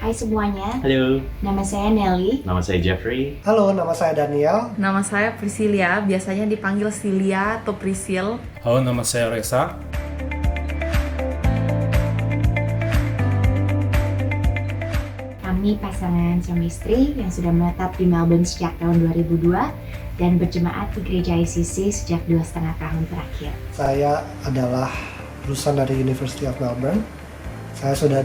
Hai semuanya, Halo, nama saya Nelly. nama saya Jeffrey. Halo, nama saya Daniel. Nama saya Priscilia, biasanya dipanggil Cilia atau Prisil. Halo, nama saya Reza. Kami pasangan suami istri yang sudah menetap di Melbourne sejak tahun 2002 dan berjemaat di gereja ICC sejak 2,5 tahun terakhir. Saya adalah lulusan dari University of Melbourne. Saya sudah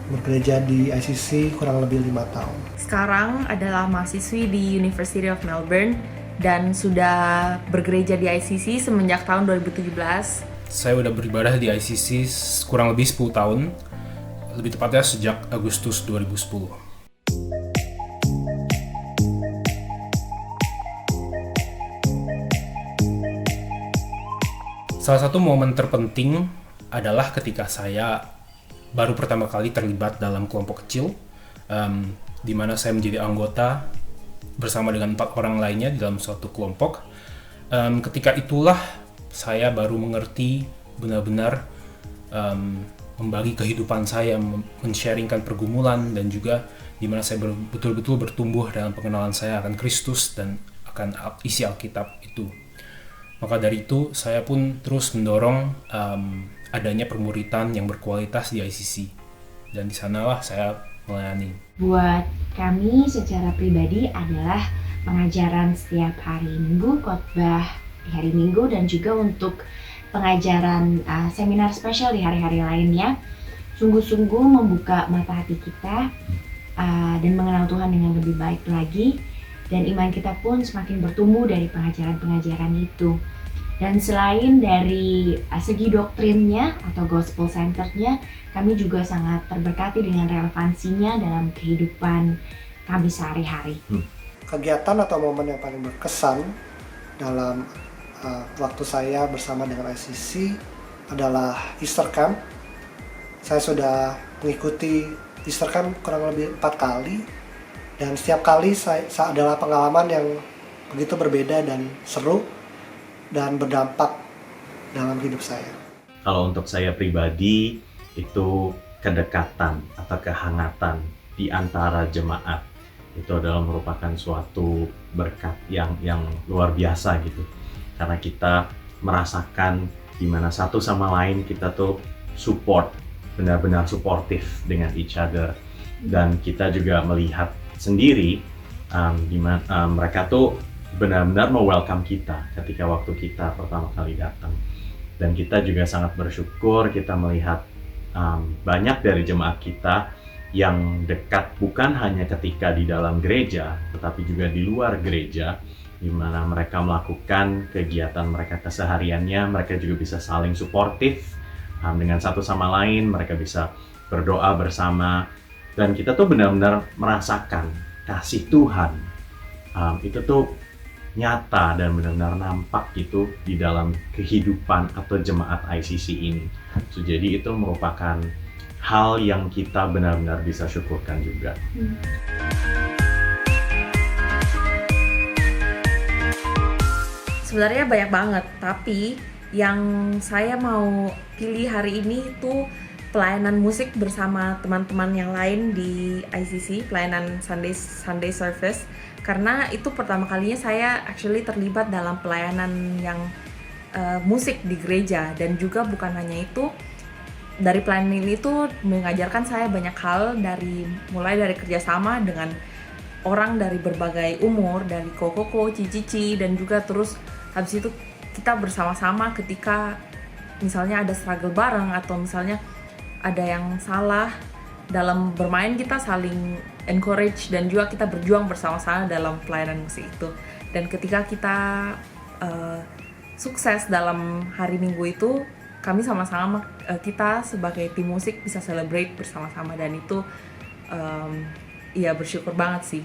bergereja di ICC kurang lebih 5 tahun. Sekarang adalah mahasiswi di University of Melbourne dan sudah bergereja di ICC semenjak tahun 2017. Saya udah beribadah di ICC kurang lebih 10 tahun. Lebih tepatnya sejak Agustus 2010. Salah satu momen terpenting adalah ketika saya baru pertama kali terlibat dalam kelompok kecil, di mana saya menjadi anggota bersama dengan 4 orang lainnya di dalam suatu kelompok. Ketika itulah saya baru mengerti benar-benar membagi kehidupan saya, men-sharingkan pergumulan, dan juga di mana saya betul-betul bertumbuh dalam pengenalan saya akan Kristus dan akan isi Alkitab itu. Maka dari itu saya pun terus mendorong adanya permuritan yang berkualitas di ICC, dan di sanalah saya melayani. Buat kami secara pribadi adalah pengajaran setiap hari Minggu, khotbah di hari Minggu, dan juga untuk pengajaran seminar spesial di hari-hari lainnya. Sungguh-sungguh membuka mata hati kita dan mengenal Tuhan dengan lebih baik lagi, dan iman kita pun semakin bertumbuh dari pengajaran-pengajaran itu. Dan selain dari segi doktrinnya atau gospel centerednya, kami juga sangat terberkati dengan relevansinya dalam kehidupan kami sehari-hari. Kegiatan atau momen yang paling berkesan dalam waktu saya bersama dengan ICC adalah Easter Camp. Saya sudah mengikuti Easter Camp kurang lebih 4 kali, dan setiap kali saya adalah pengalaman yang begitu berbeda dan seru dan berdampak dalam hidup saya. Kalau untuk saya pribadi, itu kedekatan atau kehangatan di antara jemaat itu adalah merupakan suatu berkat yang luar biasa gitu. Karena kita merasakan di mana satu sama lain kita tuh support, benar-benar suportif dengan each other, dan kita juga melihat sendiri di mana mereka tuh benar-benar welcome kita ketika waktu kita pertama kali datang. Dan kita juga sangat bersyukur kita melihat banyak dari jemaat kita yang dekat bukan hanya ketika di dalam gereja, tetapi juga di luar gereja, di mana mereka melakukan kegiatan mereka kesehariannya. Mereka juga bisa saling suportif dengan satu sama lain, mereka bisa berdoa bersama, dan kita tuh benar-benar merasakan kasih Tuhan. Itu tuh nyata dan benar-benar nampak gitu di dalam kehidupan atau jemaat ICC ini. So, jadi itu merupakan hal yang kita benar-benar bisa syukurkan juga. Sebenarnya banyak banget, tapi yang saya mau pilih hari ini itu pelayanan musik bersama teman-teman yang lain di ICC, pelayanan Sunday service. Karena itu pertama kalinya saya actually terlibat dalam pelayanan yang musik di gereja, dan juga bukan hanya itu, dari pelayanan ini tuh mengajarkan saya banyak hal, mulai dari kerjasama dengan orang dari berbagai umur, dari koko, cici, dan juga terus habis itu kita bersama-sama ketika misalnya ada struggle bareng atau misalnya ada yang salah dalam bermain, kita saling encourage dan juga kita berjuang bersama-sama dalam pelayanan musik itu. Dan ketika kita sukses dalam hari Minggu itu, kami sama-sama kita sebagai tim musik bisa celebrate bersama-sama, dan itu ya bersyukur banget sih.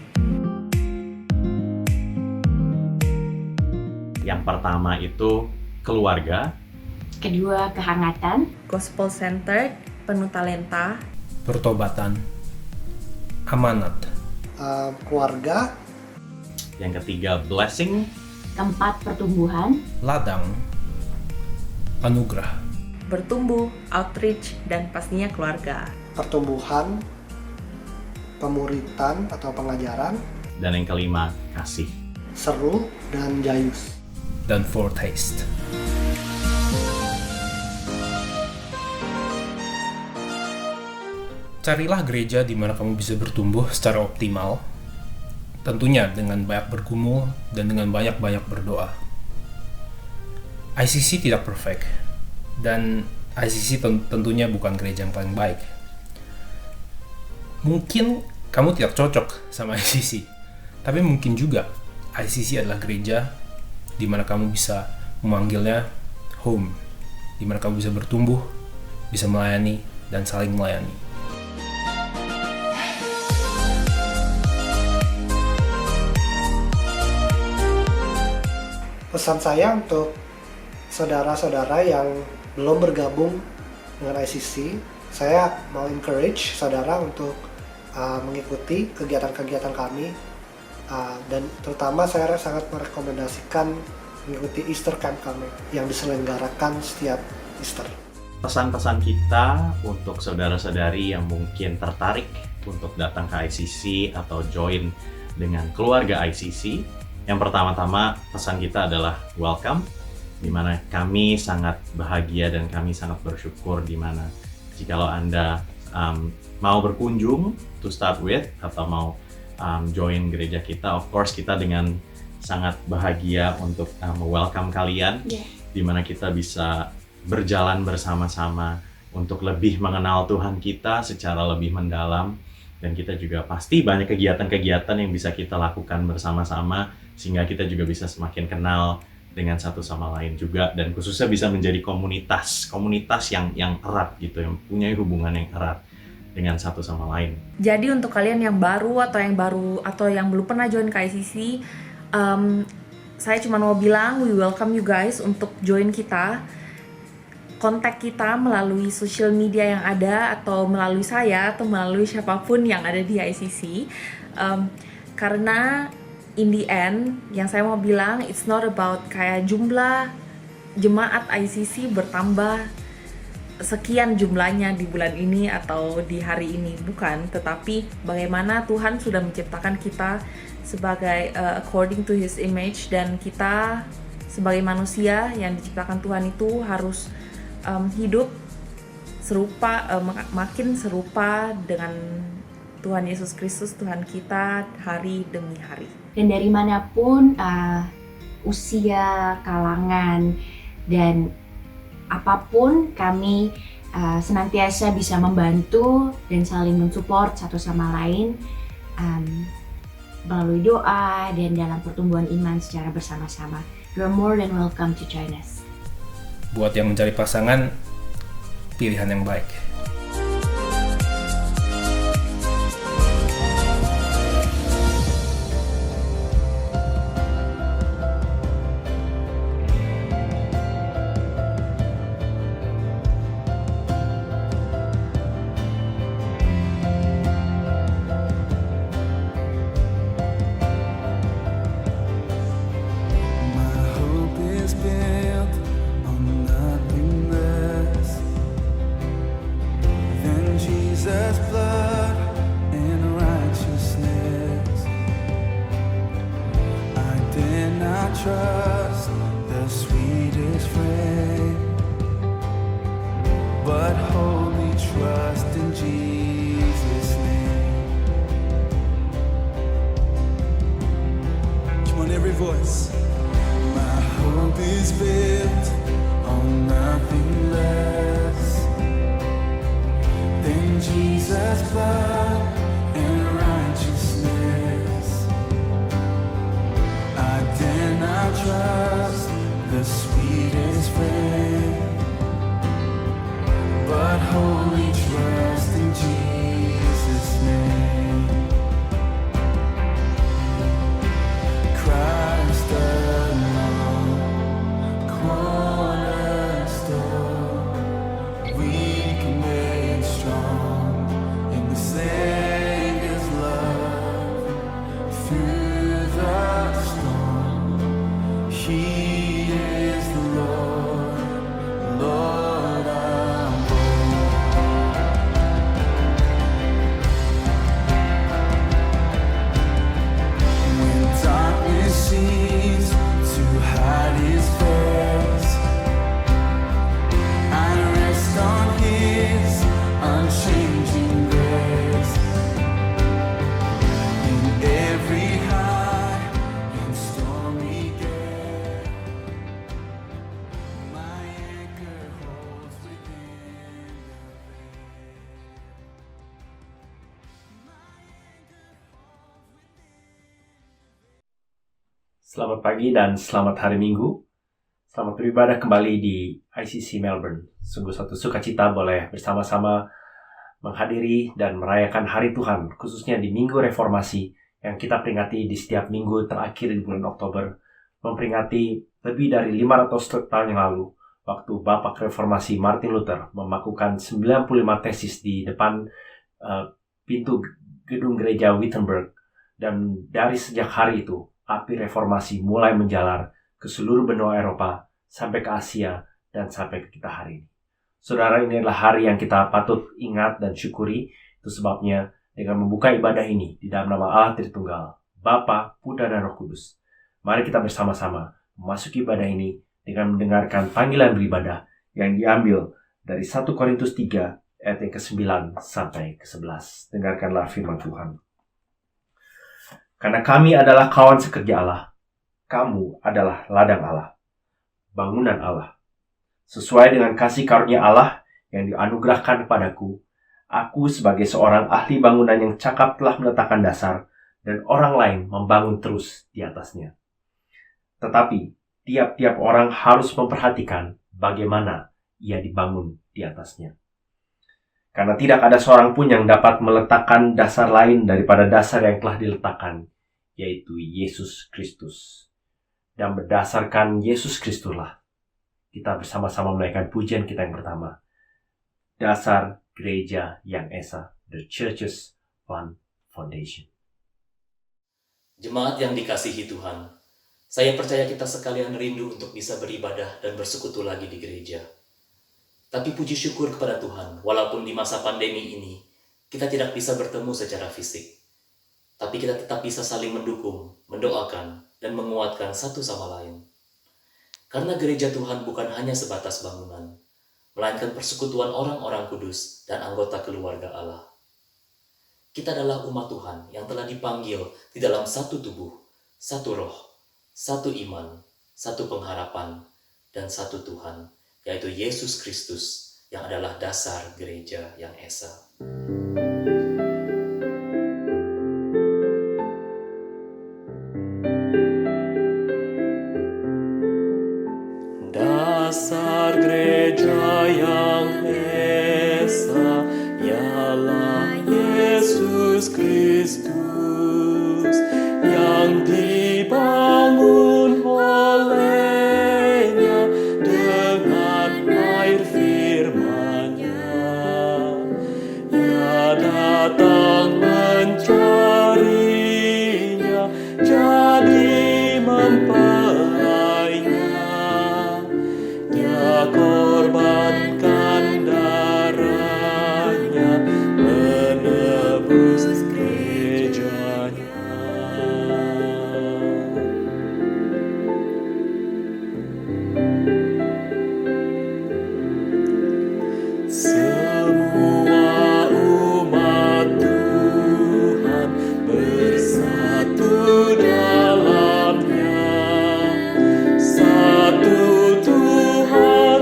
Yang pertama itu keluarga, Kedua, kehangatan. Gospel centered, penuh talenta. Pertobatan. Amanat. Keluarga, yang ketiga blessing, Keempat, pertumbuhan. Ladang. Anugerah. Bertumbuh, outreach, dan pastinya keluarga. pertumbuhan, pemuritan atau pengajaran, dan yang kelima kasih. seru, dan jayus. Dan foretaste. Carilah gereja di mana kamu bisa bertumbuh secara optimal, tentunya dengan banyak bergumul dan dengan banyak-banyak berdoa. ICC tidak perfect, dan ICC tentunya bukan gereja yang paling baik. Mungkin kamu tidak cocok sama ICC, tapi mungkin juga ICC adalah gereja di mana kamu bisa memanggilnya home, di mana kamu bisa bertumbuh, bisa melayani, dan saling melayani. Pesan saya untuk saudara-saudara yang belum bergabung dengan ICC, saya mau encourage saudara untuk mengikuti kegiatan-kegiatan kami, dan terutama saya sangat merekomendasikan mengikuti Easter Camp kami yang diselenggarakan setiap Easter. Pesan-pesan kita untuk saudara-saudari yang mungkin tertarik untuk datang ke ICC atau join dengan keluarga ICC. Yang pertama-tama pesan kita adalah welcome, di mana kami sangat bahagia dan kami sangat bersyukur di mana jikalau Anda mau berkunjung to start with atau mau join gereja kita, of course kita dengan sangat bahagia untuk welcome kalian, di mana kita bisa berjalan bersama-sama untuk lebih mengenal Tuhan kita secara lebih mendalam, dan kita juga pasti banyak kegiatan-kegiatan yang bisa kita lakukan bersama-sama sehingga kita juga bisa semakin kenal dengan satu sama lain juga, dan khususnya bisa menjadi komunitas yang erat gitu, yang punya hubungan yang erat dengan satu sama lain. Jadi untuk kalian yang baru atau yang belum pernah join ke ICC, saya cuma mau bilang we welcome you guys untuk join kita. Kontak kita melalui social media yang ada, atau melalui saya, atau melalui siapapun yang ada di ICC. Karena in the end, yang saya mau bilang, it's not about kayak jumlah jemaat ICC bertambah sekian jumlahnya di bulan ini atau di hari ini, bukan. Tetapi bagaimana Tuhan sudah menciptakan kita sebagai according to His image, dan kita sebagai manusia yang diciptakan Tuhan itu harus hidup serupa, makin serupa dengan Tuhan Yesus Kristus, Tuhan kita, hari demi hari. Dan dari manapun usia, kalangan, dan apapun, kami senantiasa bisa membantu dan saling mensupport satu sama lain melalui doa dan dalam pertumbuhan iman secara bersama-sama. You're more than welcome to join us. Buat yang mencari pasangan, pilihan yang baik. Trust the sweetest friend, but wholly trust in Jesus' name. Come on, every voice. My hope is built on nothing less than Jesus' blood and righteousness. I dare not trust the sweetest friend, but wholly trust in Jesus' name. Christ alone. He is the Lord of When darkness seems to hide His face, I rest on His unchanging grace. In every high and stormy gale, my anchor holds within the veil. Selamat pagi dan selamat hari Minggu. Selamat beribadah kembali di ICC Melbourne. Sungguh satu sukacita boleh bersama-sama menghadiri dan merayakan hari Tuhan, khususnya di Minggu Reformasi yang kita peringati di setiap minggu terakhir di bulan Oktober, memperingati lebih dari 500 tahun yang lalu, waktu Bapak Reformasi Martin Luther memakukan 95 tesis di depan pintu gedung gereja Wittenberg. Dan dari sejak hari itu, api reformasi mulai menjalar ke seluruh benua Eropa, sampai ke Asia, dan sampai ke kita hari ini. Saudara, ini adalah hari yang kita patut ingat dan syukuri. Itu sebabnya dengan membuka ibadah ini di dalam nama Allah Tritunggal, Bapa, Putra, dan Roh Kudus, mari kita bersama-sama memasuki ibadah ini dengan mendengarkan panggilan beribadah yang diambil dari 1 Korintus 3 ayat yang ke-9 sampai ke-11. Dengarkanlah firman Tuhan. Karena kami adalah kawan sekerja Allah, kamu adalah ladang Allah, bangunan Allah. Sesuai dengan kasih karunia Allah yang dianugerahkan kepadaku, aku sebagai seorang ahli bangunan yang cakap telah meletakkan dasar, dan orang lain membangun terus di atasnya. Tetapi, tiap-tiap orang harus memperhatikan bagaimana ia dibangun di atasnya. Karena tidak ada seorang pun yang dapat meletakkan dasar lain daripada dasar yang telah diletakkan, yaitu Yesus Kristus. Dan berdasarkan Yesus Kristuslah, kita bersama-sama menaikkan pujian kita yang pertama. Dasar Gereja yang Esa, The Church's One Foundation. Jemaat yang dikasihi Tuhan, saya percaya kita sekalian rindu untuk bisa beribadah dan bersekutu lagi di gereja. Tapi puji syukur kepada Tuhan, walaupun di masa pandemi ini, kita tidak bisa bertemu secara fisik. Tapi kita tetap bisa saling mendukung, mendoakan, dan menguatkan satu sama lain. Karena gereja Tuhan bukan hanya sebatas bangunan, melainkan persekutuan orang-orang kudus dan anggota keluarga Allah. Kita adalah umat Tuhan yang telah dipanggil di dalam satu tubuh, satu roh, satu iman, satu pengharapan, dan satu Tuhan, yaitu Yesus Kristus yang adalah dasar gereja yang esa. Dasar gereja yang esa ialah Yesus Kristus yang dibangun olehnya dengan air firman-Nya. Ia datang mencarinya, jadi mempelainya. Dia korbankan darahnya, menebus gerejanya. Semua umat Tuhan bersatu dalamnya, satu Tuhan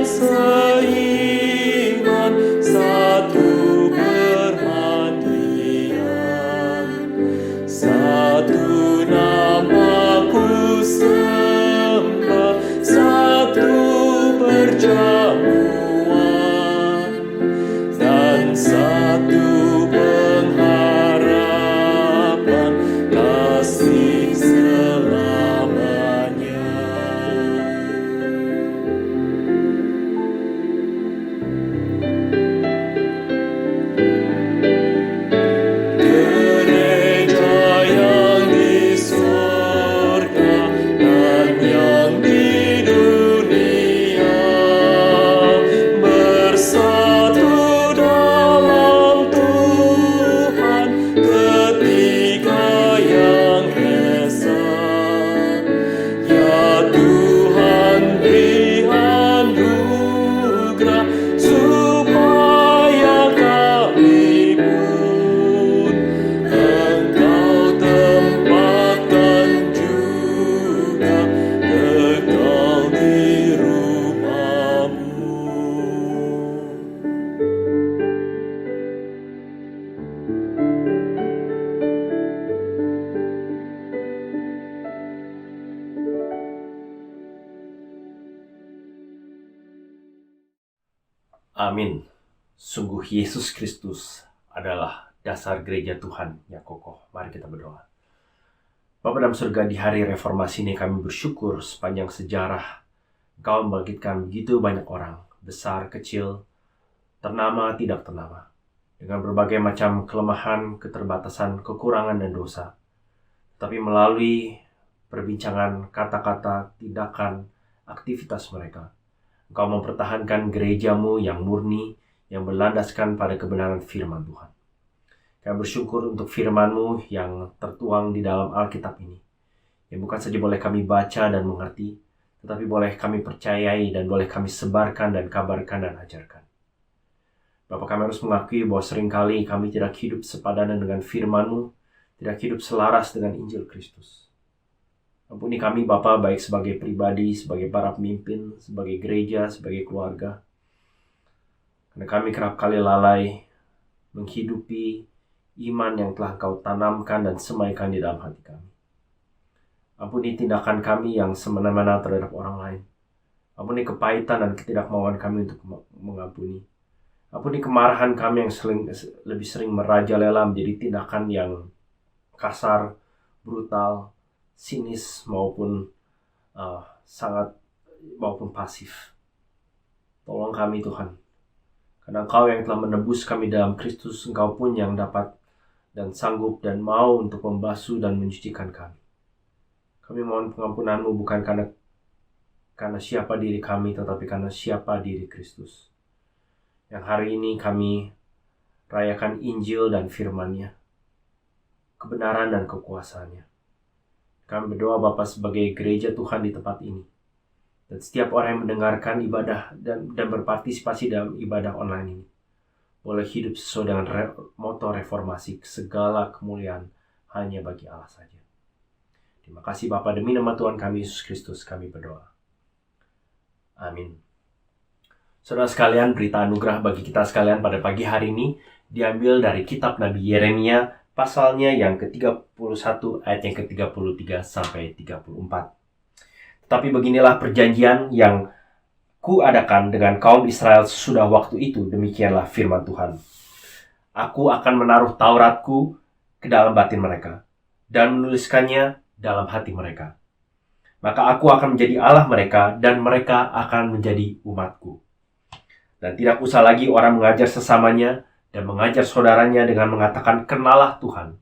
Amin. Sungguh Yesus Kristus adalah dasar gereja Tuhan yang kokoh. Mari kita berdoa. Bapa dalam surga, di hari reformasi ini kami bersyukur sepanjang sejarah Engkau membangkitkan begitu banyak orang, besar, kecil, ternama, tidak ternama, dengan berbagai macam kelemahan, keterbatasan, kekurangan, dan dosa. Tapi melalui perbincangan, kata-kata, tindakan, aktivitas mereka, Engkau mempertahankan gerejamu yang murni, yang berlandaskan pada kebenaran firman Tuhan. Kami bersyukur untuk firman-Mu yang tertuang di dalam Alkitab ini, yang bukan saja boleh kami baca dan mengerti, tetapi boleh kami percayai dan boleh kami sebarkan dan kabarkan dan ajarkan. Bapa, kami harus mengakui bahwa seringkali kami tidak hidup sepadanan dengan firman-Mu, tidak hidup selaras dengan Injil Kristus. Ampuni kami Bapa, baik sebagai pribadi, sebagai para pemimpin, sebagai gereja, sebagai keluarga. Karena kami kerap kali lalai menghidupi iman yang telah Kau tanamkan dan semaikan di dalam hati kami. Ampuni tindakan kami yang semena-mena terhadap orang lain. Ampuni kepahitan dan ketidakmauan kami untuk mengampuni. Ampuni kemarahan kami yang lebih sering merajalela menjadi tindakan yang kasar, brutal, sinis maupun pasif. Tolong kami Tuhan. Karena Engkau yang telah menebus kami dalam Kristus, Engkau pun yang dapat dan sanggup dan mau untuk membasuh dan mencucikan kami. Kami mohon pengampunan-Mu bukan karena siapa diri kami, tetapi karena siapa diri Kristus. Yang hari ini kami rayakan Injil dan firman-Nya, kebenaran dan kekuasaannya. Kami berdoa Bapa sebagai gereja Tuhan di tempat ini. Dan setiap orang yang mendengarkan ibadah dan berpartisipasi dalam ibadah online ini, boleh hidup sesuai dengan moto reformasi, segala kemuliaan hanya bagi Allah saja. Terima kasih Bapa, demi nama Tuhan kami Yesus Kristus kami berdoa. Amin. Saudara sekalian, berita anugerah bagi kita sekalian pada pagi hari ini diambil dari kitab Nabi Yeremia, pasalnya yang ke-31 ayat yang ke-33 sampai 34. Tetapi beginilah perjanjian yang kuadakan dengan kaum Israel sesudah waktu itu, demikianlah firman Tuhan. Aku akan menaruh Tauratku ke dalam batin mereka, dan menuliskannya dalam hati mereka. Maka aku akan menjadi Allah mereka, dan mereka akan menjadi umatku. Dan tidak usah lagi orang mengajar sesamanya, dan mengajar saudaranya dengan mengatakan, kenalah Tuhan.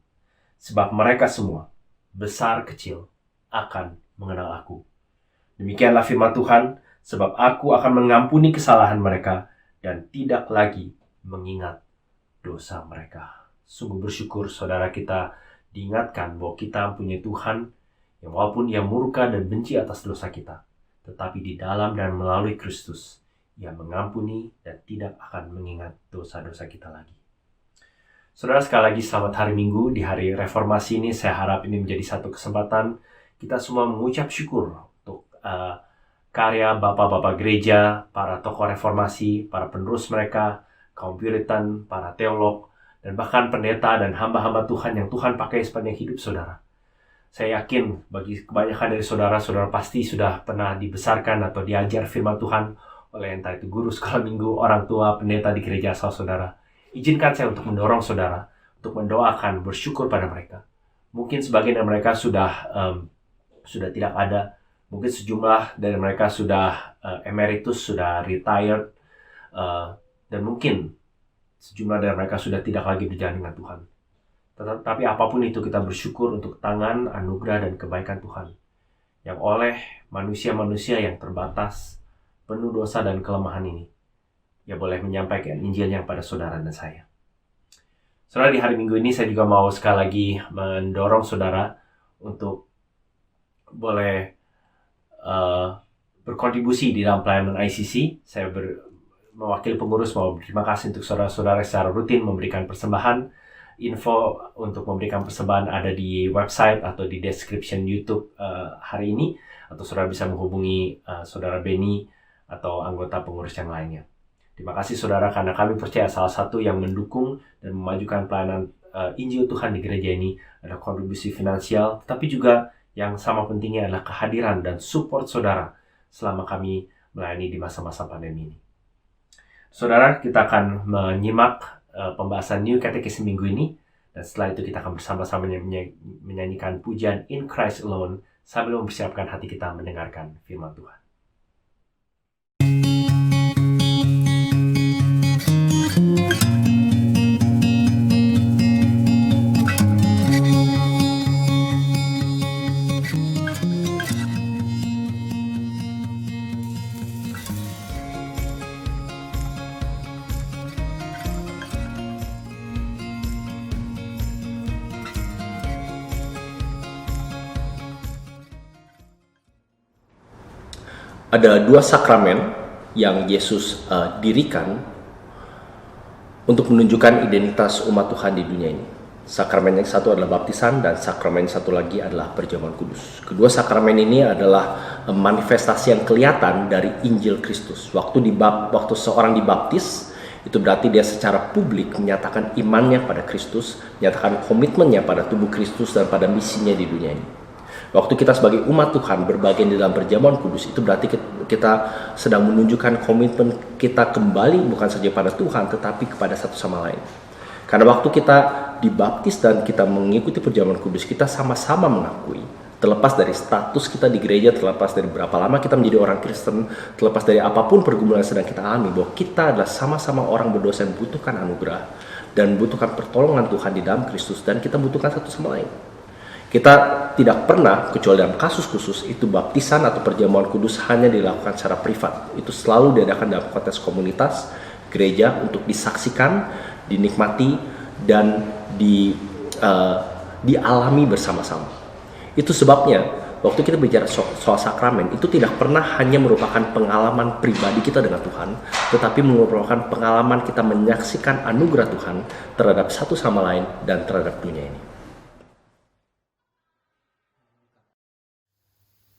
Sebab mereka semua, besar kecil, akan mengenal aku. Demikianlah firman Tuhan, sebab aku akan mengampuni kesalahan mereka dan tidak lagi mengingat dosa mereka. Sungguh bersyukur saudara kita diingatkan bahwa kita punya Tuhan yang walaupun Ia murka dan benci atas dosa kita, tetapi di dalam dan melalui Kristus, Ia mengampuni dan tidak akan mengingat dosa-dosa kita lagi. Saudara, sekali lagi selamat hari Minggu. Di hari reformasi ini saya harap ini menjadi satu kesempatan kita semua mengucap syukur karya bapak-bapak gereja, para tokoh reformasi, para penerus mereka, kaum Puritan, para teolog, dan bahkan pendeta dan hamba-hamba Tuhan yang Tuhan pakai sepanjang hidup saudara. Saya yakin bagi kebanyakan dari saudara-saudara pasti sudah pernah dibesarkan atau diajar firman Tuhan oleh entah itu guru sekolah minggu, orang tua, pendeta di gereja asal saudara. Izinkan saya untuk mendorong saudara, untuk mendoakan, bersyukur pada mereka. Mungkin sebagian dari mereka sudah tidak ada. Mungkin sejumlah dari mereka sudah emeritus, sudah retired, dan mungkin sejumlah dari mereka sudah tidak lagi berjalan dengan Tuhan. Tetapi apapun itu kita bersyukur untuk tangan, anugerah, dan kebaikan Tuhan yang oleh manusia-manusia yang terbatas, penuh dosa dan kelemahan ini, Ia boleh menyampaikan Injilnya pada saudara dan saya. Saudara, di hari Minggu ini saya juga mau sekali lagi mendorong saudara untuk boleh berkontribusi di dalam pelayanan ICC. Saya mewakili pengurus mau berterima kasih untuk saudara-saudara secara rutin memberikan persembahan. Info untuk memberikan persembahan ada di website atau di description YouTube hari ini, atau saudara bisa menghubungi saudara Benny atau anggota pengurus yang lainnya. Terima kasih saudara, karena kami percaya salah satu yang mendukung dan memajukan pelayanan Injil Tuhan di gereja ini adalah kontribusi finansial, tetapi juga yang sama pentingnya adalah kehadiran dan support saudara selama kami melayani di masa-masa pandemi ini. Saudara, kita akan menyimak pembahasan New Catechism minggu ini. Dan setelah itu kita akan bersama-sama menyanyikan pujian In Christ Alone sambil mempersiapkan hati kita mendengarkan firman Tuhan. Ada dua sakramen yang Yesus dirikan untuk menunjukkan identitas umat Tuhan di dunia ini. Sakramen yang satu adalah baptisan dan sakramen yang satu lagi adalah perjamuan kudus. Kedua sakramen ini adalah manifestasi yang kelihatan dari Injil Kristus. Waktu seorang dibaptis, itu berarti dia secara publik menyatakan imannya pada Kristus, menyatakan komitmennya pada tubuh Kristus dan pada misinya di dunia ini. Waktu kita sebagai umat Tuhan berbagian di dalam perjamuan kudus, itu berarti kita sedang menunjukkan komitmen kita kembali bukan saja pada Tuhan, tetapi kepada satu sama lain. Karena waktu kita dibaptis dan kita mengikuti perjamuan kudus, kita sama-sama mengakui, terlepas dari status kita di gereja, terlepas dari berapa lama kita menjadi orang Kristen, terlepas dari apapun pergumulan yang sedang kita alami, bahwa kita adalah sama-sama orang berdosa yang membutuhkan anugerah dan membutuhkan pertolongan Tuhan di dalam Kristus, dan kita membutuhkan satu sama lain. Kita tidak pernah, kecuali dalam kasus khusus, itu baptisan atau perjamuan kudus hanya dilakukan secara privat. Itu selalu diadakan dalam konteks komunitas, gereja, untuk disaksikan, dinikmati, dan dialami bersama-sama. Itu sebabnya, waktu kita bicara soal sakramen, itu tidak pernah hanya merupakan pengalaman pribadi kita dengan Tuhan, tetapi merupakan pengalaman kita menyaksikan anugerah Tuhan terhadap satu sama lain dan terhadap dunia ini.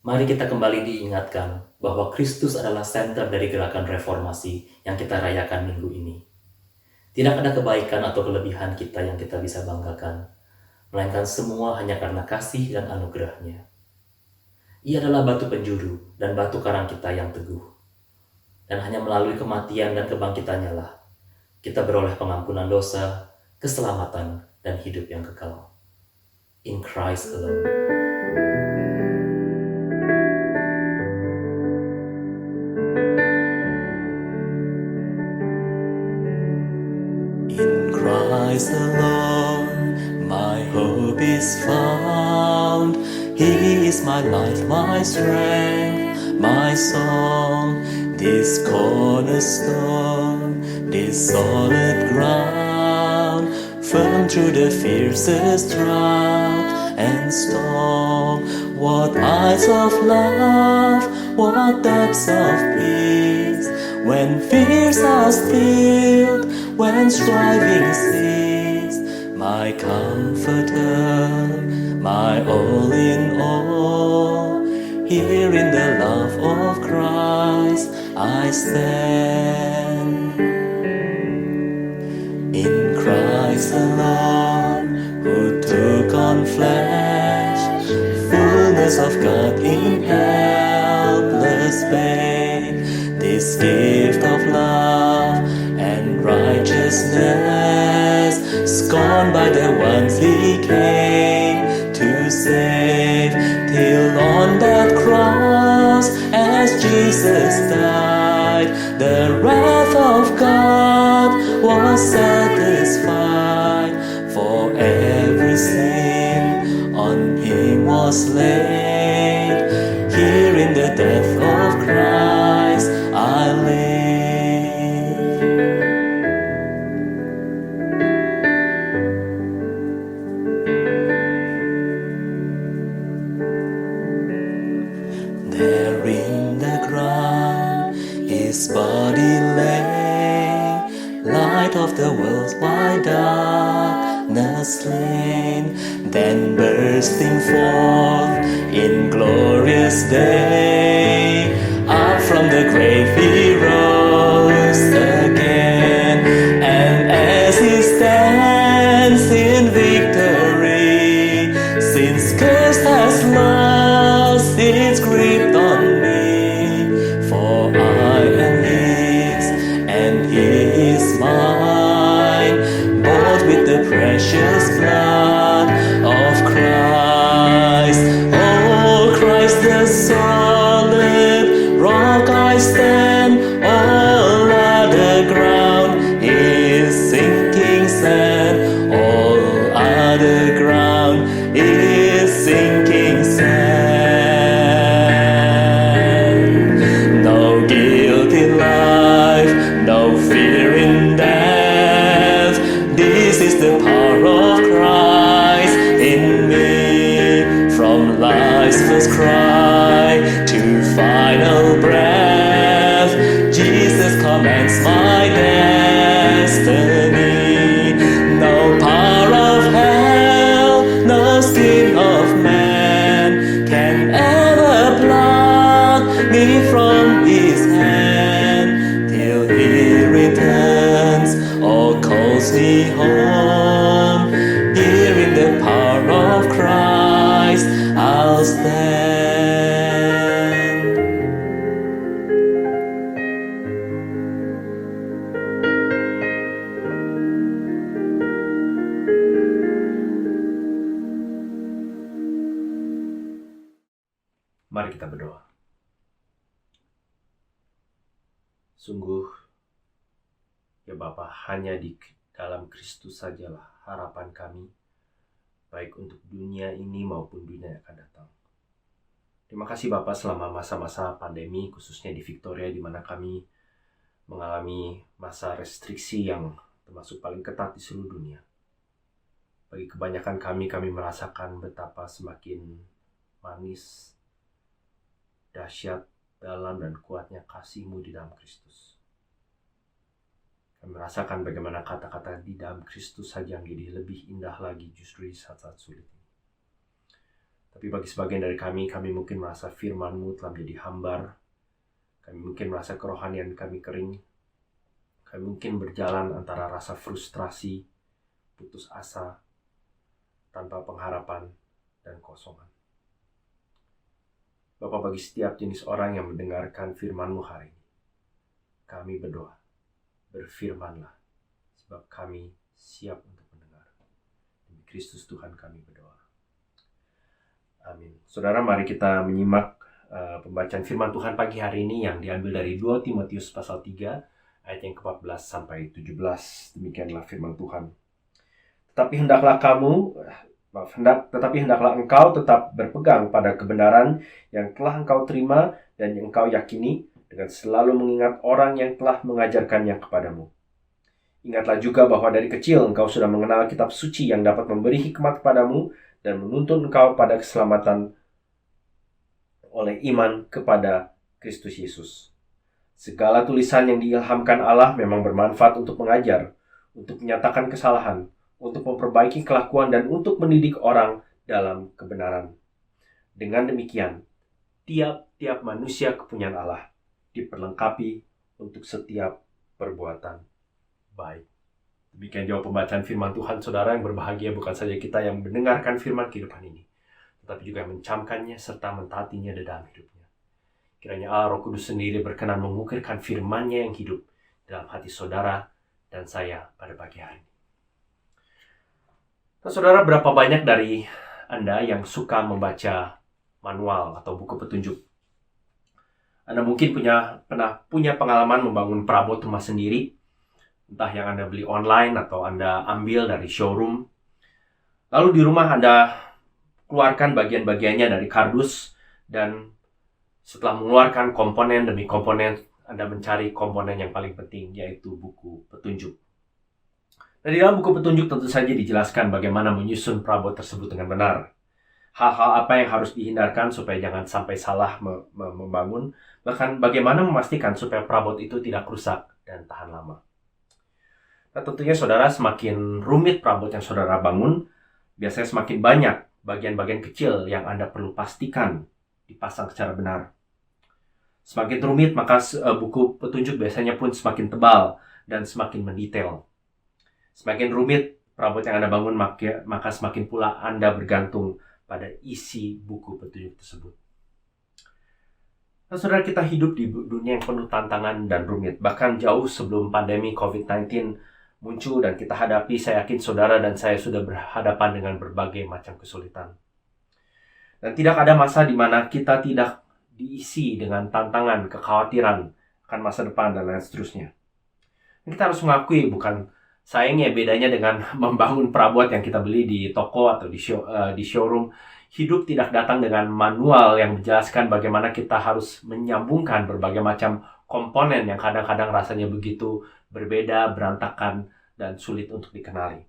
Mari kita kembali diingatkan bahwa Kristus adalah senter dari gerakan reformasi yang kita rayakan minggu ini. Tidak ada kebaikan atau kelebihan kita yang kita bisa banggakan, melainkan semua hanya karena kasih dan anugerah-Nya. Ia adalah batu penjuru dan batu karang kita yang teguh. Dan hanya melalui kematian dan kebangkitannya lah kita beroleh pengampunan dosa, keselamatan, dan hidup yang kekal. In Christ alone. Christ alone, my hope is found. He is my life, my strength, my song. This cornerstone, this solid ground, firm through the fiercest drought and storm. What eyes of love, what depths of peace, when fears are stilled, when striving cease, my comforter, my all in all. Here in the love of Christ I stand. In Christ alone, who took on flesh, fullness of God in helpless babe, this gift of love and righteousness, scorned by the ones He came to save, till on that cross, as Jesus died, the wrath of God was satisfied. For every sin on Him was laid. Here in the death of Christ I live. There in the ground His body lay, light of the world by darkness slain, then bursting forth in glorious day, up from the grave He rose again, and as He stands in victory, sin's curse has lost its grip on me, for I am His and He is my destiny. No power of hell, no sin of man can ever pluck me from his hand till he returns or calls me home. Here in the power of Christ I'll stand. Mari kita berdoa. Sungguh, ya Bapa, hanya di dalam Kristus sajalah harapan kami, baik untuk dunia ini maupun dunia yang akan datang. Terima kasih Bapa, selama masa-masa pandemi, khususnya di Victoria, di mana kami mengalami masa restriksi yang termasuk paling ketat di seluruh dunia. Bagi kebanyakan kami merasakan betapa semakin manis, dahsyat, dalam dan kuatnya kasih-Mu di dalam Kristus. Kami merasakan bagaimana kata-kata di dalam Kristus saja menjadi lebih indah lagi justru di saat-saat sulit ini. Tapi bagi sebagian dari kami mungkin merasa firman-Mu telah menjadi hambar. Kami mungkin merasa kerohanian kami kering. Kami mungkin berjalan antara rasa frustrasi, putus asa, tanpa pengharapan, dan kosongan. Bapak, bagi setiap jenis orang yang mendengarkan firman-Mu hari ini, kami berdoa, berfirmanlah, sebab kami siap untuk mendengar. Demi Kristus Tuhan kami berdoa. Amin. Saudara, mari kita menyimak pembacaan firman Tuhan pagi hari ini yang diambil dari 2 Timotius pasal 3, ayat yang ke-14 sampai 17. Demikianlah firman Tuhan. Tetapi hendaklah engkau tetap berpegang pada kebenaran yang telah engkau terima dan yang engkau yakini, dengan selalu mengingat orang yang telah mengajarkannya kepadamu. Ingatlah juga bahwa dari kecil engkau sudah mengenal kitab suci yang dapat memberi hikmat kepadamu dan menuntun engkau pada keselamatan oleh iman kepada Kristus Yesus. Segala tulisan yang diilhamkan Allah memang bermanfaat untuk mengajar, untuk menyatakan kesalahan, untuk memperbaiki kelakuan, dan untuk mendidik orang dalam kebenaran. Dengan demikian, tiap-tiap manusia kepunyaan Allah diperlengkapi untuk setiap perbuatan baik. Demikian jawab pembacaan firman Tuhan. Saudara, yang berbahagia bukan saja kita yang mendengarkan firman kehidupan ini, tetapi juga yang mencamkannya serta mentaatinya di dalam hidupnya. Kiranya Allah Roh Kudus sendiri berkenan mengukirkan firman-Nya yang hidup dalam hati saudara dan saya pada pagi hari ini. Nah, saudara, berapa banyak dari Anda yang suka membaca manual atau buku petunjuk? Anda mungkin pernah punya pengalaman membangun perabot rumah sendiri, entah yang Anda beli online atau Anda ambil dari showroom. Lalu di rumah Anda keluarkan bagian-bagiannya dari kardus, dan setelah mengeluarkan komponen demi komponen, Anda mencari komponen yang paling penting, yaitu buku petunjuk. Nah, di dalam buku petunjuk tentu saja dijelaskan bagaimana menyusun perabot tersebut dengan benar. Hal-hal apa yang harus dihindarkan supaya jangan sampai salah membangun, bahkan bagaimana memastikan supaya perabot itu tidak rusak dan tahan lama. Nah, tentunya saudara, semakin rumit perabot yang saudara bangun, biasanya semakin banyak bagian-bagian kecil yang Anda perlu pastikan dipasang secara benar. Semakin rumit, maka buku petunjuk biasanya pun semakin tebal dan semakin mendetail. Semakin rumit perabot yang Anda bangun, maka semakin pula Anda bergantung pada isi buku petunjuk tersebut. Nah, saudara, kita hidup di dunia yang penuh tantangan dan rumit. Bahkan jauh sebelum pandemi COVID-19 muncul dan kita hadapi, saya yakin saudara dan saya sudah berhadapan dengan berbagai macam kesulitan. Dan tidak ada masa di mana kita tidak diisi dengan tantangan, kekhawatiran akan masa depan, dan lain seterusnya. Dan kita harus mengakui, bukan sayangnya bedanya dengan membangun perabot yang kita beli di toko atau di showroom. Hidup tidak datang dengan manual yang menjelaskan bagaimana kita harus menyambungkan berbagai macam komponen yang kadang-kadang rasanya begitu berbeda, berantakan, dan sulit untuk dikenali.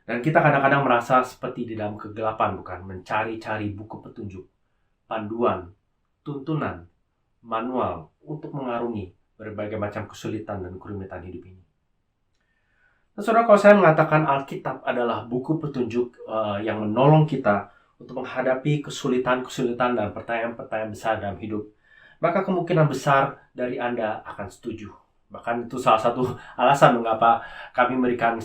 Dan kita kadang-kadang merasa seperti di dalam kegelapan, bukan? Mencari-cari buku petunjuk, panduan, tuntunan, manual untuk mengarungi berbagai macam kesulitan dan kerumitan hidup ini. Nah, saudara, kalau saya mengatakan Alkitab adalah buku petunjuk yang menolong kita untuk menghadapi kesulitan-kesulitan dan pertanyaan-pertanyaan besar dalam hidup, maka kemungkinan besar dari Anda akan setuju. Bahkan itu salah satu alasan mengapa kami memberikan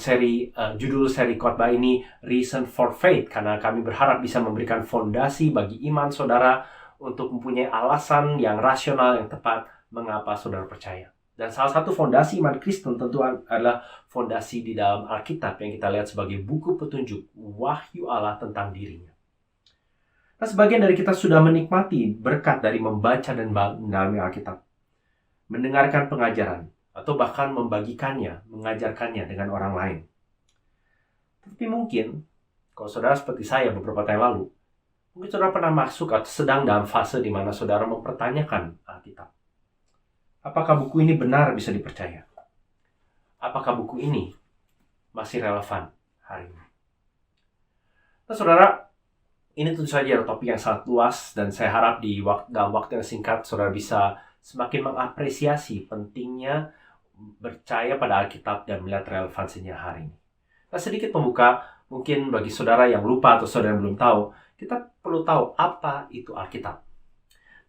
judul seri khotbah ini Reason for Faith, karena kami berharap bisa memberikan fondasi bagi iman saudara untuk mempunyai alasan yang rasional yang tepat mengapa saudara percaya. Dan salah satu fondasi iman Kristen tentu adalah fondasi di dalam Alkitab yang kita lihat sebagai buku petunjuk wahyu Allah tentang dirinya. Nah, sebagian dari kita sudah menikmati berkat dari membaca dan mendalami Alkitab, mendengarkan pengajaran, atau bahkan membagikannya, mengajarkannya dengan orang lain. Tapi mungkin, kalau saudara seperti saya beberapa tahun lalu, mungkin saudara pernah masuk atau sedang dalam fase di mana saudara mempertanyakan Alkitab. Apakah buku ini benar bisa dipercaya? Apakah buku ini masih relevan hari ini? Nah, saudara, ini tentu saja topik yang sangat luas, dan saya harap dalam waktu yang singkat saudara bisa semakin mengapresiasi pentingnya percaya pada Alkitab dan melihat relevansinya hari ini. Nah, sedikit membuka, mungkin bagi saudara yang lupa atau saudara yang belum tahu, kita perlu tahu apa itu Alkitab.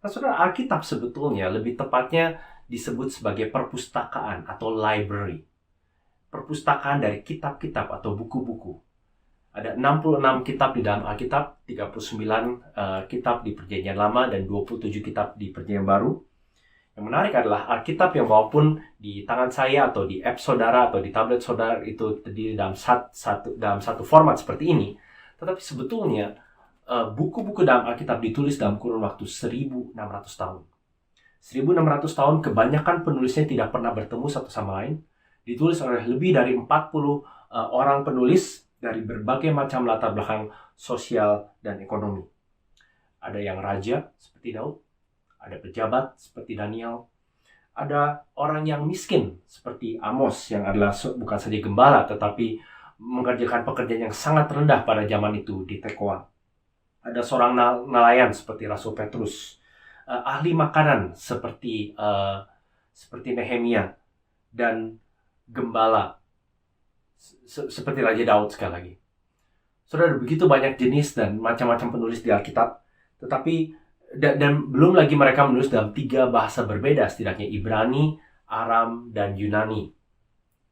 Nah, saudara, Alkitab sebetulnya lebih tepatnya disebut sebagai perpustakaan atau library. Perpustakaan dari kitab-kitab atau buku-buku. Ada 66 kitab di dalam Alkitab, 39 kitab di Perjanjian Lama, dan 27 kitab di Perjanjian Baru. Yang menarik adalah Alkitab yang walaupun di tangan saya atau di app saudara atau di tablet saudara itu terdiri dalam satu format seperti ini, tetapi sebetulnya buku-buku dalam Alkitab ditulis dalam kurun waktu 1600 tahun. 1600 tahun, kebanyakan penulisnya tidak pernah bertemu satu sama lain. Ditulis oleh lebih dari 40 orang penulis dari berbagai macam latar belakang sosial dan ekonomi. Ada yang raja seperti Daud, ada pejabat seperti Daniel, ada orang yang miskin seperti Amos yang adalah bukan saja gembala tetapi mengerjakan pekerjaan yang sangat rendah pada zaman itu di Tekoa. Ada seorang nelayan seperti Rasul Petrus, ahli makanan seperti Nehemia, dan gembala seperti Raja Daud sekali lagi. Saudara, begitu banyak jenis dan macam-macam penulis di Alkitab, tetapi dan belum lagi mereka menulis dalam 3 bahasa berbeda, setidaknya Ibrani, Aram, dan Yunani.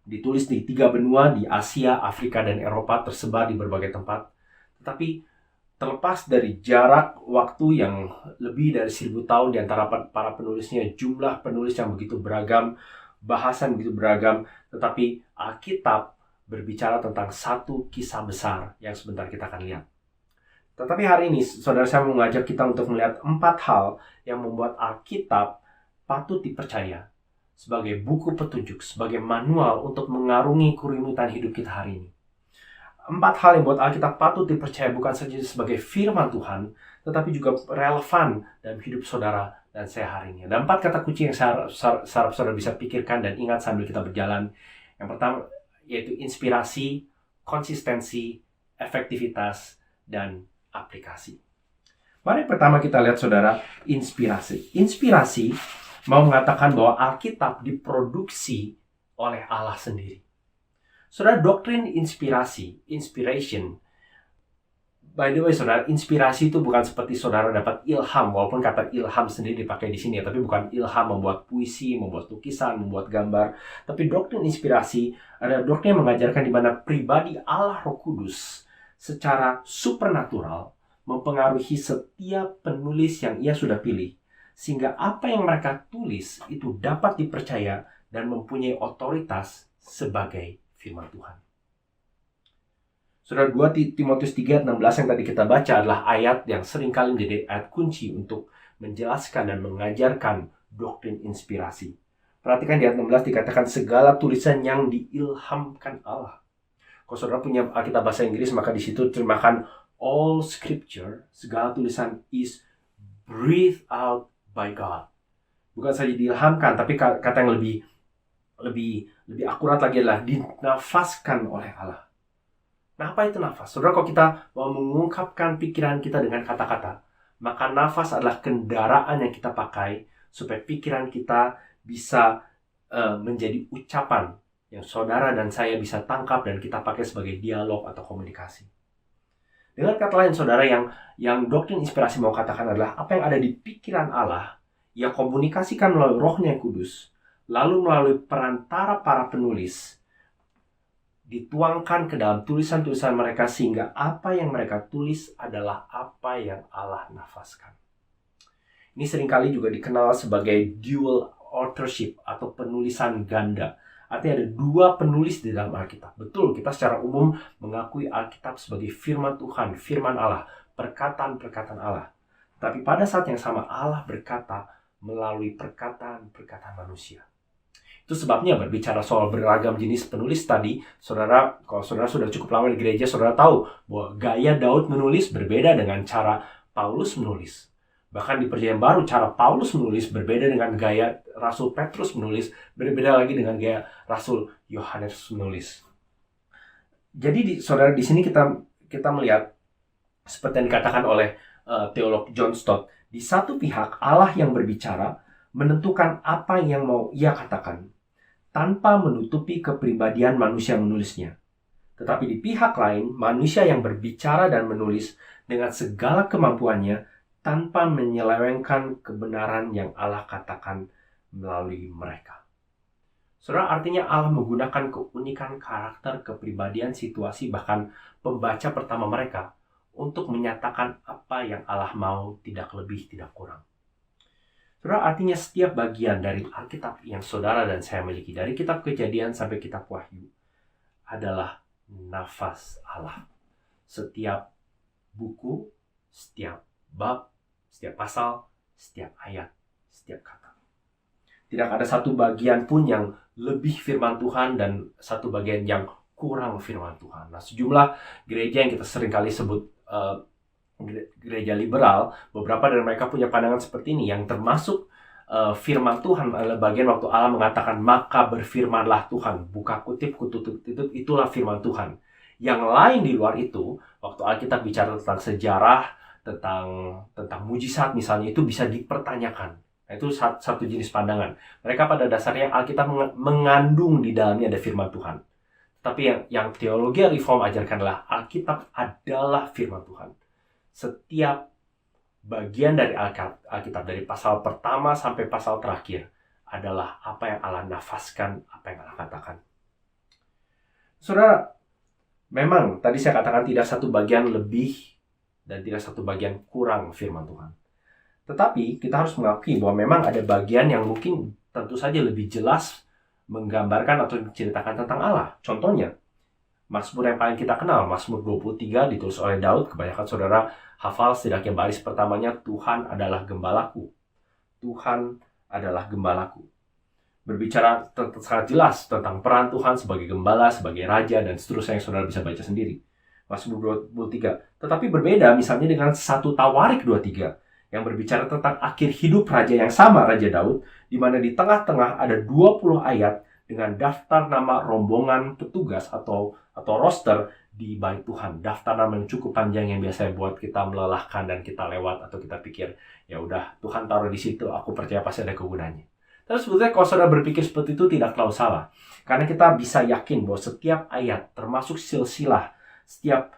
Ditulis di 3 benua di Asia, Afrika, dan Eropa, tersebar di berbagai tempat. Tetapi terlepas dari jarak waktu yang lebih dari 1000 tahun di antara para penulisnya, jumlah penulis yang begitu beragam, bahasa yang begitu beragam, tetapi Alkitab berbicara tentang satu kisah besar yang sebentar kita akan lihat. Tetapi hari ini, saudara, saya mengajak kita untuk melihat 4 hal yang membuat Alkitab patut dipercaya sebagai buku petunjuk, sebagai manual untuk mengarungi kerumitan hidup kita hari ini. 4 hal yang membuat Alkitab patut dipercaya bukan saja sebagai firman Tuhan, tetapi juga relevan dalam hidup saudara dan saya hari ini. Ada 4 kata kunci yang saya harap saudara bisa pikirkan dan ingat sambil kita berjalan. Yang pertama yaitu inspirasi, konsistensi, efektivitas, dan aplikasi. Mari pertama kita lihat, saudara, inspirasi. Inspirasi mau mengatakan bahwa Alkitab diproduksi oleh Allah sendiri. Saudara, doktrin inspiration. By the way, saudara, inspirasi itu bukan seperti saudara dapat ilham, walaupun kata ilham sendiri dipakai di sini, tapi bukan ilham membuat puisi, membuat lukisan, membuat gambar. Tapi doktrin inspirasi adalah doktrin yang mengajarkan di mana pribadi Allah Roh Kudus secara supernatural mempengaruhi setiap penulis yang ia sudah pilih, sehingga apa yang mereka tulis itu dapat dipercaya dan mempunyai otoritas sebagai firman Tuhan. Saudara, 2 Timotius 3:16 yang tadi kita baca adalah ayat yang seringkali menjadi ayat kunci untuk menjelaskan dan mengajarkan doktrin inspirasi. Perhatikan di ayat 16 dikatakan segala tulisan yang diilhamkan Allah. Kalau saudara punya Alkitab bahasa Inggris, maka di situ terjemahkan all scripture, segala tulisan is breathed out by God. Bukan saja diilhamkan, tapi kata yang lebih akurat lagi adalah dinafaskan oleh Allah. Nah, apa itu nafas? Saudara, kalau kita mau mengungkapkan pikiran kita dengan kata-kata, maka nafas adalah kendaraan yang kita pakai supaya pikiran kita bisa menjadi ucapan yang saudara dan saya bisa tangkap dan kita pakai sebagai dialog atau komunikasi. Dengan kata lain, saudara, yang doktrin inspirasi mau katakan adalah apa yang ada di pikiran Allah, ia komunikasikan melalui Roh-Nya yang kudus, lalu melalui perantara para penulis, dituangkan ke dalam tulisan-tulisan mereka sehingga apa yang mereka tulis adalah apa yang Allah nafaskan. Ini seringkali juga dikenal sebagai dual authorship atau penulisan ganda. Artinya ada dua penulis di dalam Alkitab. Betul, kita secara umum mengakui Alkitab sebagai firman Tuhan, firman Allah, perkataan-perkataan Allah. Tapi pada saat yang sama Allah berkata melalui perkataan-perkataan manusia. Itu sebabnya berbicara soal beragam jenis penulis tadi, saudara, kalau saudara sudah cukup lama di gereja, saudara tahu bahwa gaya Daud menulis berbeda dengan cara Paulus menulis. Bahkan di Perjanjian Baru, cara Paulus menulis berbeda dengan gaya Rasul Petrus menulis, berbeda lagi dengan gaya Rasul Yohanes menulis. Jadi saudara, di sini kita melihat seperti yang dikatakan oleh teolog John Stott, di satu pihak Allah yang berbicara menentukan apa yang mau ia katakan tanpa menutupi kepribadian manusia menulisnya. Tetapi di pihak lain, manusia yang berbicara dan menulis dengan segala kemampuannya tanpa menyelewengkan kebenaran yang Allah katakan melalui mereka. Saudara, artinya Allah menggunakan keunikan karakter, kepribadian, situasi, bahkan pembaca pertama mereka untuk menyatakan apa yang Allah mau, tidak lebih, tidak kurang. Saudara, artinya setiap bagian dari Alkitab yang saudara dan saya miliki, dari kitab Kejadian sampai kitab Wahyu, adalah nafas Allah. Setiap buku, setiap bab, setiap pasal, setiap ayat, setiap kata. Tidak ada satu bagian pun yang lebih firman Tuhan dan satu bagian yang kurang firman Tuhan. Nah, sejumlah gereja yang kita seringkali sebut gereja liberal, beberapa dari mereka punya pandangan seperti ini, yang termasuk firman Tuhan adalah bagian waktu Allah mengatakan, maka berfirmanlah Tuhan, buka kutip, kututup, itulah firman Tuhan. Yang lain di luar itu, waktu Alkitab bicara tentang sejarah, tentang mujizat misalnya, itu bisa dipertanyakan. Nah, itu satu jenis pandangan. Mereka pada dasarnya Alkitab mengandung di dalamnya ada firman Tuhan. Tapi yang teologi reform ajarkan adalah Alkitab adalah firman Tuhan. Setiap bagian dari Alkitab, dari pasal pertama sampai pasal terakhir, adalah apa yang Allah nafaskan, apa yang Allah katakan. Saudara, memang tadi saya katakan tidak satu bagian lebih dan tidak satu bagian kurang firman Tuhan. Tetapi kita harus mengakui bahwa memang ada bagian yang mungkin tentu saja lebih jelas menggambarkan atau menceritakan tentang Allah. Contohnya, Mazmur yang paling kita kenal, Mazmur 23 ditulis oleh Daud. Kebanyakan saudara hafal setidaknya baris pertamanya, Tuhan adalah gembalaku. Tuhan adalah gembalaku. Berbicara sangat jelas tentang peran Tuhan sebagai gembala, sebagai raja, dan seterusnya yang saudara bisa baca sendiri. Mazmur 23. Tetapi berbeda misalnya dengan 1 Tawarik 23 yang berbicara tentang akhir hidup raja yang sama, Raja Daud, di mana di tengah-tengah ada 20 ayat dengan daftar nama rombongan petugas atau roster di bait Tuhan. Daftar nama yang cukup panjang yang biasanya buat kita melelahkan dan kita lewat atau kita pikir, ya udah Tuhan taruh di situ, aku percaya pasti ada kegunaannya. Tapi sebetulnya kalau saudara berpikir seperti itu tidak terlalu salah. Karena kita bisa yakin bahwa setiap ayat, termasuk silsilah, setiap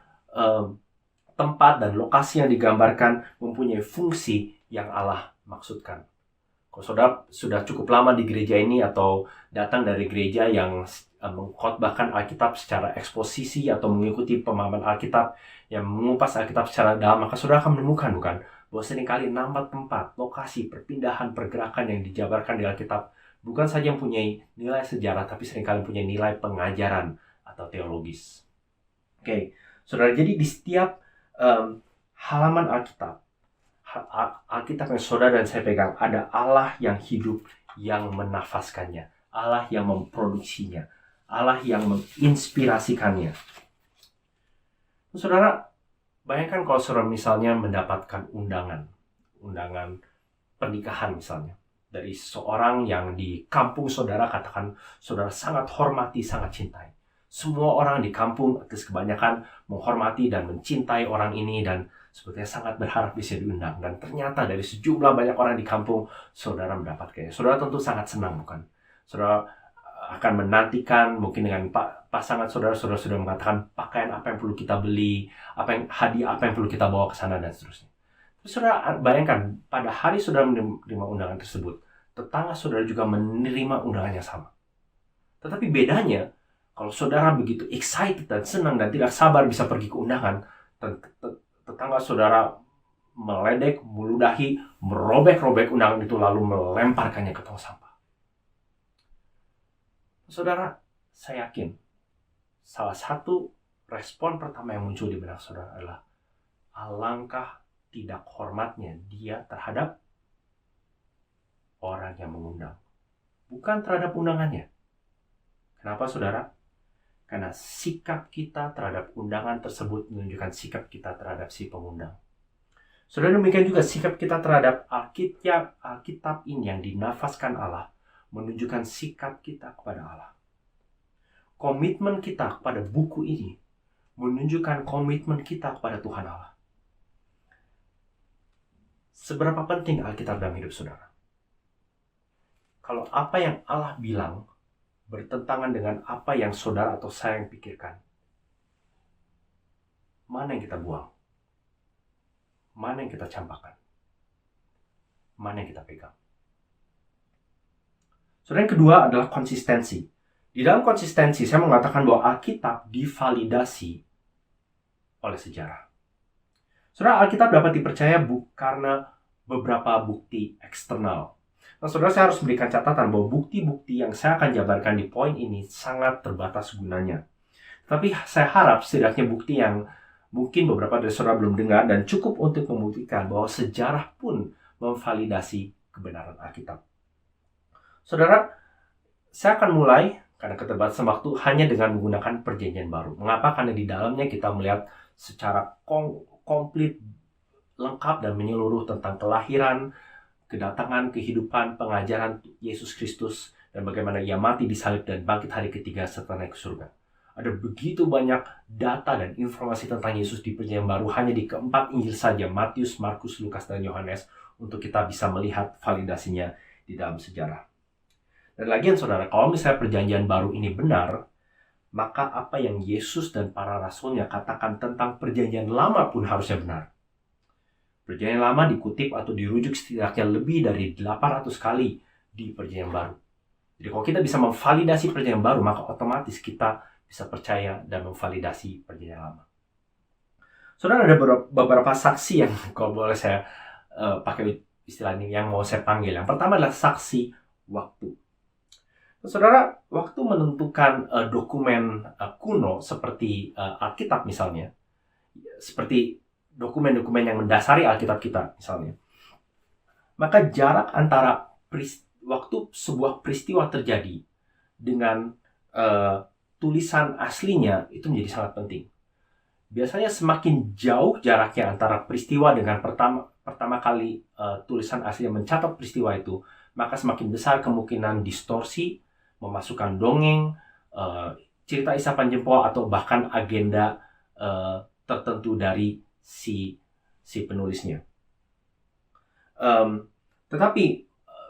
tempat dan lokasi yang digambarkan mempunyai fungsi yang Allah maksudkan. Kalau saudara sudah cukup lama di gereja ini atau datang dari gereja yang mengkhotbahkan Alkitab secara eksposisi atau mengikuti pemahaman Alkitab yang mengupas Alkitab secara dalam, maka saudara akan menemukan, bukan, bahwa seringkali nama tempat, lokasi, perpindahan, pergerakan yang dijabarkan di Alkitab bukan saja mempunyai nilai sejarah, tapi seringkali mempunyai nilai pengajaran atau teologis. Oke, saudara, jadi di setiap halaman Alkitab yang saudara dan saya pegang, ada Allah yang hidup, yang menafaskannya, Allah yang memproduksinya, Allah yang menginspirasikannya. Saudara, bayangkan kalau saudara misalnya mendapatkan undangan pernikahan misalnya, dari seorang yang di kampung saudara, katakan saudara sangat hormati, sangat cintai. Semua orang di kampung, kebanyakan menghormati dan mencintai orang ini, dan sebetulnya sangat berharap bisa diundang. Dan ternyata dari sejumlah banyak orang di kampung, saudara mendapatkannya. Saudara tentu sangat senang, bukan? Saudara akan menantikan, mungkin dengan pasangan saudara sudah mengatakan pakaian apa yang perlu kita beli, hadiah apa yang perlu kita bawa ke sana, dan seterusnya. Terus saudara bayangkan, pada hari saudara menerima undangan tersebut, tetangga saudara juga menerima undangan yang sama. Tetapi bedanya, kalau saudara begitu excited dan senang dan tidak sabar bisa pergi ke undangan, tetangga saudara meledek, meludahi, merobek-robek undangan itu lalu melemparkannya ke tong sampah. Saudara, saya yakin salah satu respon pertama yang muncul di benak saudara adalah alangkah tidak hormatnya dia terhadap orang yang mengundang, bukan terhadap undangannya. Kenapa, saudara? Karena sikap kita terhadap undangan tersebut menunjukkan sikap kita terhadap si pengundang. Saudara, demikian juga sikap kita terhadap Alkitab ini yang dinafaskan Allah menunjukkan sikap kita kepada Allah. Komitmen kita kepada buku ini menunjukkan komitmen kita kepada Tuhan Allah. Seberapa penting Alkitab dalam hidup saudara? Kalau apa yang Allah bilang bertentangan dengan apa yang saudara atau saya yang pikirkan, mana yang kita buang? Mana yang kita campakkan? Mana yang kita pegang? Saudara, yang kedua adalah konsistensi. Di dalam konsistensi, saya mengatakan bahwa Alkitab divalidasi oleh sejarah. Saudara, Alkitab dapat dipercaya karena beberapa bukti eksternal. Nah, saudara, saya harus memberikan catatan bahwa bukti-bukti yang saya akan jabarkan di poin ini sangat terbatas gunanya. Tapi saya harap setidaknya bukti yang mungkin beberapa dari saudara belum dengar dan cukup untuk membuktikan bahwa sejarah pun memvalidasi kebenaran Alkitab. Saudara, saya akan mulai karena keterbatasan waktu hanya dengan menggunakan Perjanjian Baru. Mengapa? Karena di dalamnya kita melihat secara komplit, lengkap dan menyeluruh tentang kelahiran, kedatangan, kehidupan, pengajaran Yesus Kristus, dan bagaimana ia mati di salib dan bangkit hari ketiga setelah naik ke surga. Ada begitu banyak data dan informasi tentang Yesus di Perjanjian Baru hanya di keempat Injil saja, Matius, Markus, Lukas, dan Yohanes, untuk kita bisa melihat validasinya di dalam sejarah. Dan lagian saudara, kalau misalnya Perjanjian Baru ini benar, maka apa yang Yesus dan para rasulnya katakan tentang Perjanjian Lama pun harusnya benar. Perjanjian Lama dikutip atau dirujuk setidaknya lebih dari 800 kali di Perjanjian Baru. Jadi kalau kita bisa memvalidasi Perjanjian Baru, maka otomatis kita bisa percaya dan memvalidasi Perjanjian Lama. Saudara, ada beberapa saksi yang kalau boleh saya pakai istilah ini yang mau saya panggil. Yang pertama adalah saksi waktu. Saudara, waktu menentukan dokumen kuno seperti Alkitab misalnya, seperti dokumen-dokumen yang mendasari Alkitab kita misalnya, maka jarak antara waktu sebuah peristiwa terjadi dengan tulisan aslinya itu menjadi sangat penting. Biasanya semakin jauh jaraknya antara peristiwa dengan pertama kali tulisan aslinya mencatat peristiwa itu, maka semakin besar kemungkinan distorsi, memasukkan dongeng, cerita isapan jempol, atau bahkan agenda tertentu dari si penulisnya. Tetapi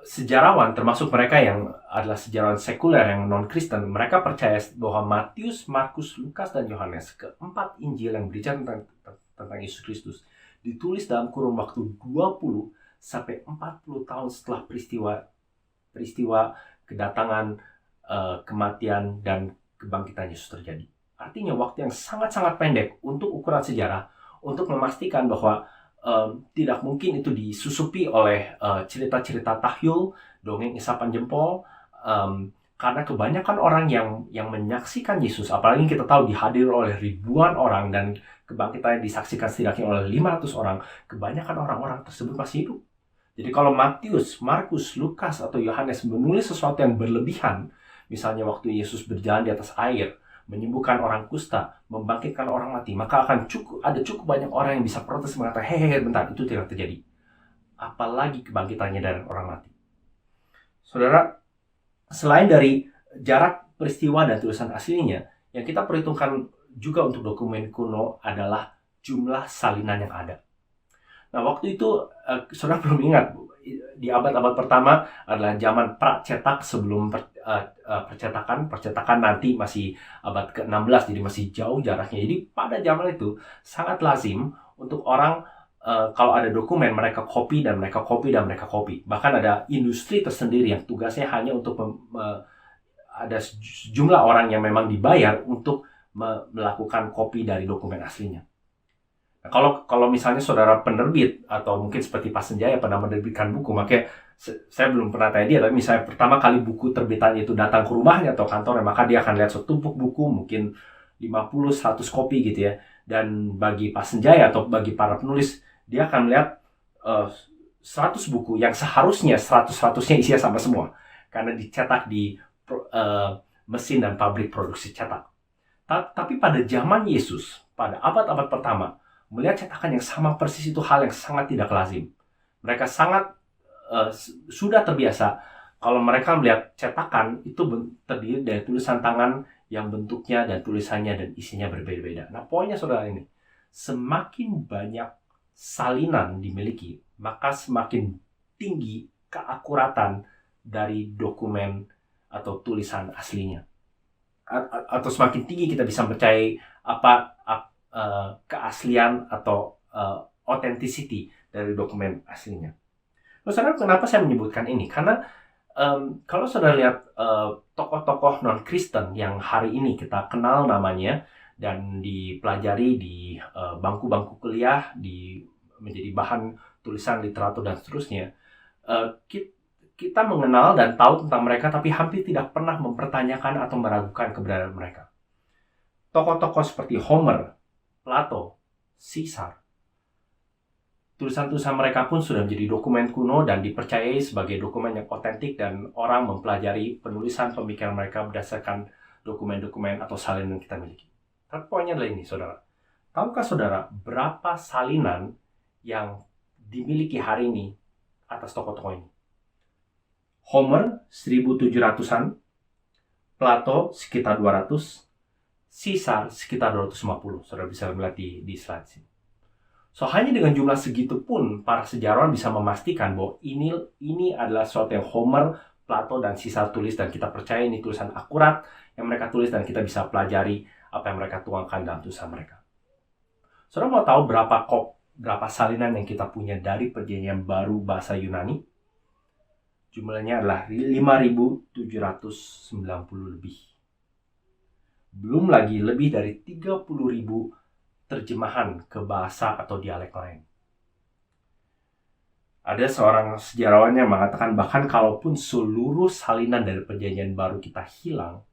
sejarawan, termasuk mereka yang adalah sejarawan sekuler yang non-Kristen, mereka percaya bahwa Matius, Markus, Lukas, dan Yohanes, keempat Injil yang berbicara tentang Yesus Kristus, ditulis dalam kurun waktu 20 sampai 40 tahun setelah peristiwa kedatangan, kematian, dan kebangkitan Yesus terjadi. Artinya waktu yang sangat-sangat pendek untuk ukuran sejarah, untuk memastikan bahwa tidak mungkin itu disusupi oleh cerita-cerita tahyul, dongeng isapan jempol, karena kebanyakan orang yang menyaksikan Yesus, apalagi kita tahu dihadiri oleh ribuan orang dan kebangkitannya disaksikan setidaknya oleh 500 orang, kebanyakan orang-orang tersebut masih hidup. Jadi kalau Matius, Markus, Lukas, atau Yohanes menulis sesuatu yang berlebihan, misalnya waktu Yesus berjalan di atas air, menyembuhkan orang kusta, membangkitkan orang mati, maka akan ada cukup banyak orang yang bisa protes mengatakan, hehehe, bentar, itu tidak terjadi. Apalagi kebangkitannya dari orang mati. Saudara, selain dari jarak peristiwa dan tulisan aslinya, yang kita perhitungkan juga untuk dokumen kuno adalah jumlah salinan yang ada. Nah, waktu itu saudara belum ingat, di abad-abad pertama adalah zaman pracetak sebelum percetakan. Percetakan nanti masih abad ke-16, jadi masih jauh jaraknya. Jadi pada zaman itu sangat lazim untuk orang kalau ada dokumen mereka copy dan mereka copy dan mereka copy. Bahkan ada industri tersendiri yang tugasnya hanya untuk ada jumlah orang yang memang dibayar untuk melakukan copy dari dokumen aslinya. Nah, kalau misalnya saudara penerbit atau mungkin seperti Pak Senjaya pernah menerbitkan buku, makanya saya belum pernah tanya dia, tapi misalnya pertama kali buku terbitannya itu datang ke rumahnya atau kantornya, maka dia akan lihat setumpuk buku mungkin 50-100 kopi gitu ya. Dan bagi Pak Senjaya atau bagi para penulis, dia akan melihat 100 buku yang seharusnya 100-100-nya isinya sama semua karena dicetak di mesin dan pabrik produksi cetak. Tapi pada zaman Yesus, pada abad-abad pertama, melihat cetakan yang sama persis itu hal yang sangat tidak lazim. Mereka sangat sudah terbiasa kalau mereka melihat cetakan itu terdiri dari tulisan tangan yang bentuknya dan tulisannya dan isinya berbeda-beda. Nah, poinnya saudara ini, semakin banyak salinan dimiliki, maka semakin tinggi keakuratan dari dokumen atau tulisan aslinya. Atau semakin tinggi kita bisa percaya keaslian atau authenticity dari dokumen aslinya. Terus saudara, kenapa saya menyebutkan ini? Karena kalau saudara lihat tokoh-tokoh non-Kristen yang hari ini kita kenal namanya dan dipelajari di bangku-bangku kuliah, menjadi bahan tulisan literatur dan seterusnya, kita mengenal dan tahu tentang mereka, tapi hampir tidak pernah mempertanyakan atau meragukan keberadaan mereka. Tokoh-tokoh seperti Homer, Plato, Caesar, tulisan-tulisan mereka pun sudah menjadi dokumen kuno dan dipercayai sebagai dokumen yang otentik, dan orang mempelajari penulisan pemikiran mereka berdasarkan dokumen-dokumen atau salinan yang kita miliki. Tapi poinnya adalah ini, saudara. Tahukah saudara berapa salinan yang dimiliki hari ini atas tokoh-tokoh ini? Homer 1700-an, Plato sekitar 200, Caesar sekitar 250. Saudara bisa melihat di slide sini. So, hanya dengan jumlah segitu pun para sejarawan bisa memastikan bahwa ini adalah sesuatu yang Homer, Plato, dan Caesar tulis, dan kita percaya ini tulisan akurat yang mereka tulis, dan kita bisa pelajari apa yang mereka tuangkan dalam tulisan mereka. Saudara mau tahu berapa salinan yang kita punya dari Perjanjian Baru bahasa Yunani? Jumlahnya adalah 5.790 lebih. Belum lagi lebih dari 30.000 terjemahan ke bahasa atau dialek lain. Ada seorang sejarawan yang mengatakan bahkan kalaupun seluruh salinan dari Perjanjian Baru kita hilang,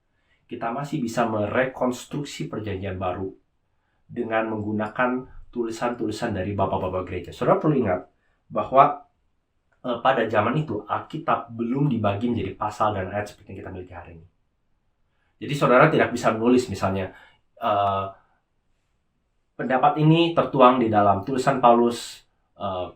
kita masih bisa merekonstruksi Perjanjian Baru dengan menggunakan tulisan-tulisan dari bapak-bapak gereja. Saudara perlu ingat bahwa pada zaman itu Alkitab belum dibagi menjadi pasal dan ayat seperti yang kita miliki hari ini. Jadi saudara tidak bisa menulis misalnya pendapat ini tertuang di dalam tulisan Paulus 2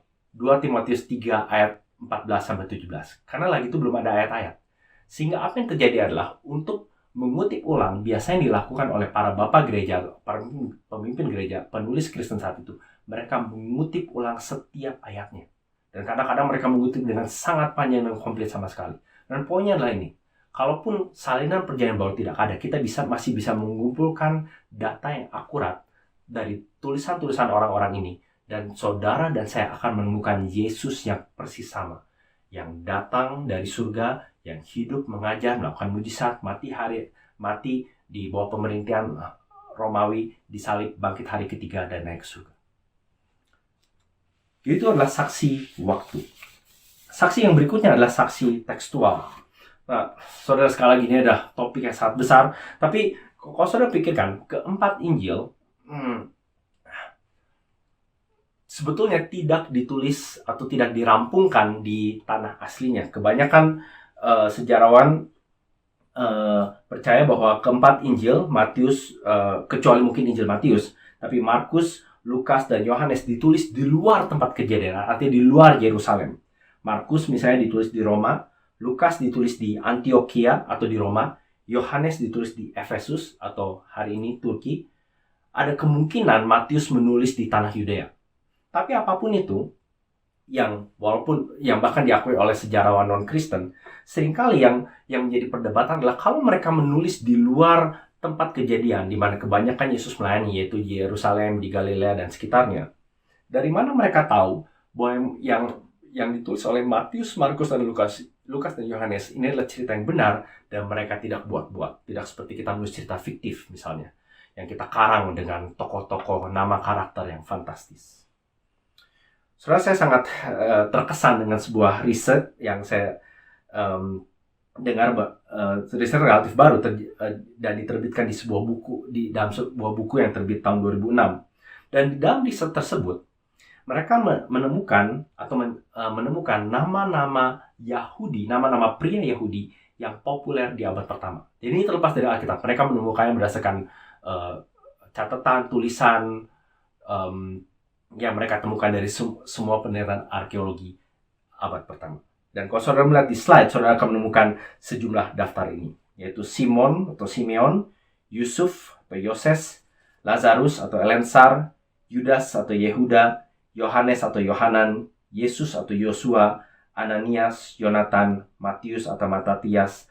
Timotius 3 ayat 14-17. Karena lagi itu belum ada ayat-ayat. Sehingga apa yang terjadi adalah untuk mengutip ulang biasanya dilakukan oleh para bapak gereja, para pemimpin gereja, penulis Kristen saat itu. Mereka mengutip ulang setiap ayatnya. Dan kadang-kadang mereka mengutip dengan sangat panjang dan komplit sama sekali. Dan poinnya adalah ini. Kalaupun salinan Perjanjian Baru tidak ada, kita masih bisa mengumpulkan data yang akurat dari tulisan-tulisan orang-orang ini. Dan saudara dan saya akan menemukan Yesus yang persis sama. Yang datang dari surga, yang hidup, mengajar, melakukan mujizat, mati di bawah pemerintahan Romawi, disalib, bangkit hari ketiga, dan naik ke surga. Itu adalah saksi waktu. Saksi yang berikutnya adalah saksi tekstual. Nah, saudara, sekali lagi ini adalah topik yang sangat besar. Tapi kalau saudara pikirkan, keempat Injil sebetulnya tidak ditulis atau tidak dirampungkan di tanah aslinya. Kebanyakan sejarawan percaya bahwa keempat Injil, Matius, kecuali mungkin Injil Matius, tapi Markus, Lukas, dan Yohanes ditulis di luar tempat kejadian, artinya di luar Yerusalem. Markus misalnya ditulis di Roma, Lukas ditulis di Antioquia atau di Roma, Yohanes ditulis di Efesus atau hari ini Turki. Ada kemungkinan Matius menulis di tanah Yudea. Tapi apapun itu, yang bahkan diakui oleh sejarawan non-Kristen, seringkali yang menjadi perdebatan adalah kalau mereka menulis di luar tempat kejadian, di mana kebanyakan Yesus melayani, yaitu di Yerusalem, di Galilea, dan sekitarnya. Dari mana mereka tahu bahwa yang ditulis oleh Matius, Markus, dan Lukas dan Yohanes ini adalah cerita yang benar, dan mereka tidak buat-buat. Tidak seperti kita menulis cerita fiktif misalnya, yang kita karang dengan tokoh-tokoh, nama karakter yang fantastis. Saudara, saya sangat terkesan dengan sebuah riset yang saya dengar, riset relatif baru dan diterbitkan di dalam sebuah buku yang terbit tahun 2006. Dan di dalam riset tersebut, mereka menemukan nama-nama Yahudi, nama-nama pria Yahudi yang populer di abad pertama. Jadi ini terlepas dari Alkitab. Mereka menemukannya berdasarkan catatan, tulisan, yang mereka temukan dari semua penelitian arkeologi abad pertama. Dan kalau saudara melihat di slide, saudara akan menemukan sejumlah daftar ini, yaitu Simon atau Simeon, Yusuf atau Yoses, Lazarus atau Elensar, Yudas atau Yehuda, Yohanes atau Yohanan, Yesus atau Yosua, Ananias, Yonatan, Matius atau Matatias,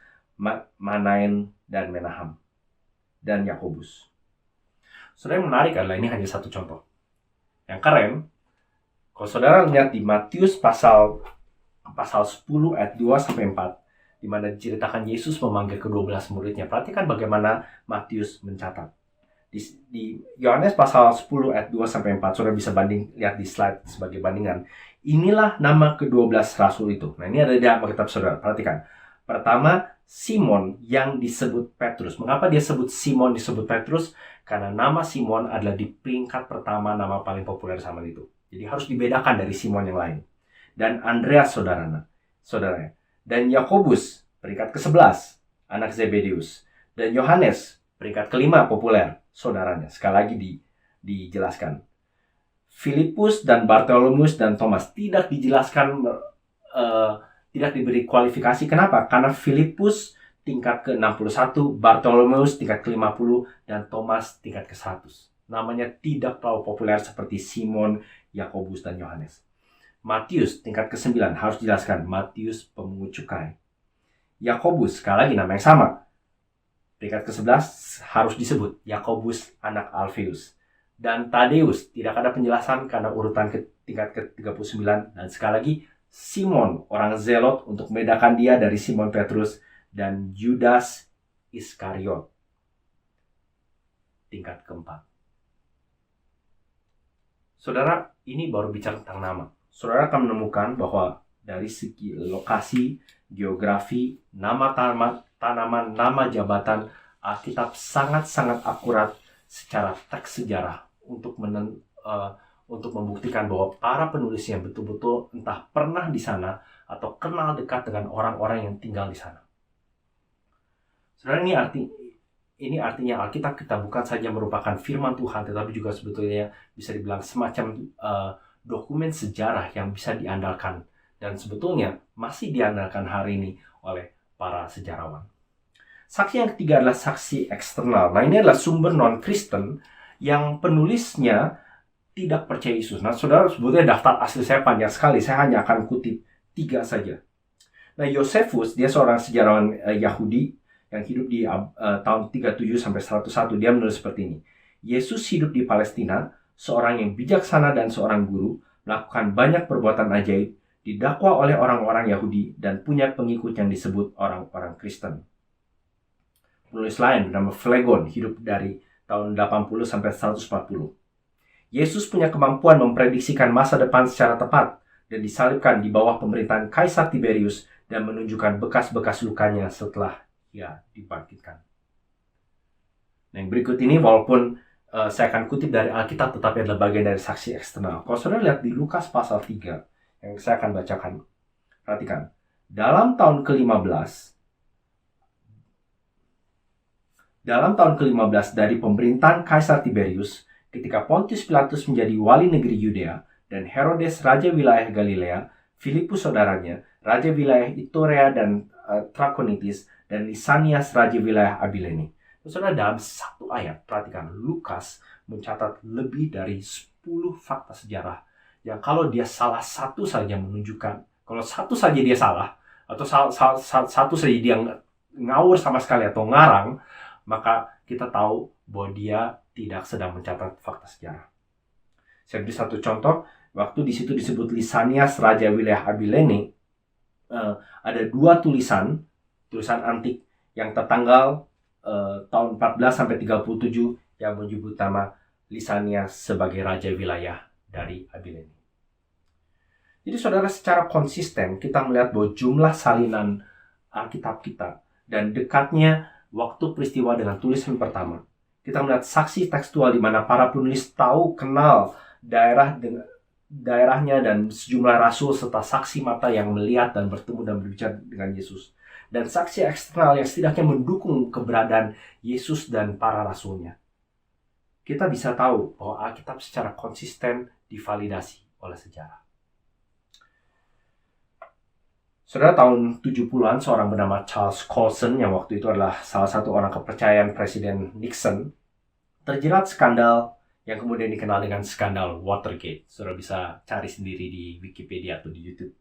Manaen dan Menaham, dan Yakobus. Saudara, yang menarik adalah ini hanya satu contoh. Yang keren, kalau saudara lihat di Matius pasal 10 ayat 2-4, di mana diceritakan Yesus memanggil ke-12 muridnya. Perhatikan bagaimana Matius mencatat. Di Yohanes pasal 10 ayat 2-4, saudara bisa lihat di slide sebagai bandingan. Inilah nama ke-12 rasul itu. Nah, ini ada di dalam Alkitab saudara. Perhatikan. Pertama, Simon yang disebut Petrus. Mengapa dia sebut Simon disebut Petrus? Karena nama Simon adalah di peringkat pertama nama paling populer zaman itu. Jadi harus dibedakan dari Simon yang lain. Dan Andreas saudaranya. Dan Yakobus, peringkat ke-11, anak Zebedeus. Dan Yohanes, peringkat ke-5 populer, saudaranya. Sekali lagi dijelaskan. Filipus dan Bartolomeus dan Thomas tidak dijelaskan, tidak diberi kualifikasi. Kenapa? Karena Filipus tingkat ke-61, Bartolomeus tingkat ke-50, dan Thomas tingkat ke-100. Namanya tidak terlalu populer seperti Simon, Yakobus, dan Yohanes. Matius tingkat ke-9, harus dijelaskan, Matius pemungut cukai. Yakobus, sekali lagi nama yang sama. Peringkat ke-11 harus disebut, Yakobus anak Alfeus. Dan Tadeus, tidak ada penjelasan karena urutan tingkat ke-39. Dan sekali lagi, Simon, orang Zelot, untuk membedakan dia dari Simon Petrus, dan Yudas Iskariot, tingkat ke-4. Saudara, ini baru bicara tentang nama. Saudara akan menemukan bahwa dari segi lokasi, geografi, nama tanaman, nama jabatan, Alkitab sangat-sangat akurat secara teks sejarah untuk membuktikan bahwa para penulisnya betul-betul entah pernah di sana atau kenal dekat dengan orang-orang yang tinggal di sana. Saudara, ini artinya Alkitab kita bukan saja merupakan firman Tuhan, tetapi juga sebetulnya bisa dibilang semacam dokumen sejarah yang bisa diandalkan, dan sebetulnya masih diandalkan hari ini oleh para sejarawan. Saksi yang ketiga adalah saksi eksternal. Nah, ini adalah sumber non-Kristen yang penulisnya tidak percaya Yesus. Nah, saudara, sebetulnya daftar asli saya panjang sekali. Saya hanya akan kutip 3 saja. Nah, Yosefus, dia seorang sejarawan Yahudi yang hidup di tahun 37 sampai 101. Dia menulis seperti ini. Yesus hidup di Palestina, seorang yang bijaksana dan seorang guru, melakukan banyak perbuatan ajaib, didakwa oleh orang-orang Yahudi, dan punya pengikut yang disebut orang-orang Kristen. Penulis lain bernama Phlegon hidup dari tahun 80 sampai 140. Yesus punya kemampuan memprediksikan masa depan secara tepat dan disalibkan di bawah pemerintahan Kaisar Tiberius dan menunjukkan bekas-bekas lukanya setelah ia dibangkitkan. Nah, yang berikut ini walaupun saya akan kutip dari Alkitab tetapi adalah bagian dari saksi eksternal. Kalau saudara lihat di Lukas pasal 3 yang saya akan bacakan, perhatikan. Dalam tahun ke-15 dari pemerintahan Kaisar Tiberius, ketika Pontius Pilatus menjadi wali negeri Yudea dan Herodes raja wilayah Galilea, Filipus saudaranya raja wilayah Iturea dan Trakonitis, dan Lisanias raja wilayah Abilene. Saudara, dalam satu ayat, perhatikan, Lukas mencatat lebih dari 10 fakta sejarah yang kalau dia salah satu saja menunjukkan, kalau satu saja dia salah, atau satu saja dia ngawur sama sekali atau ngarang, maka kita tahu bahwa dia tidak sedang mencatat fakta sejarah. Saya beri satu contoh, waktu di situ disebut Lisanias Raja Wilayah Abilene, ada 2 tulisan antik yang tertanggal tahun 14 sampai 37 yang menyebut nama Lisanias sebagai raja wilayah dari Abilene. Jadi saudara, secara konsisten kita melihat bahwa jumlah salinan Alkitab kita dan dekatnya waktu peristiwa dengan tulisan pertama, kita melihat saksi tekstual di mana para penulis tahu, kenal daerahnya dan sejumlah rasul serta saksi mata yang melihat dan bertemu dan berbicara dengan Yesus. Dan saksi eksternal yang setidaknya mendukung keberadaan Yesus dan para rasulnya. Kita bisa tahu bahwa Alkitab secara konsisten divalidasi oleh sejarah. Saudara, tahun 70-an seorang bernama Charles Colson yang waktu itu adalah salah satu orang kepercayaan Presiden Nixon terjerat skandal yang kemudian dikenal dengan skandal Watergate. Saudara bisa cari sendiri di Wikipedia atau di YouTube.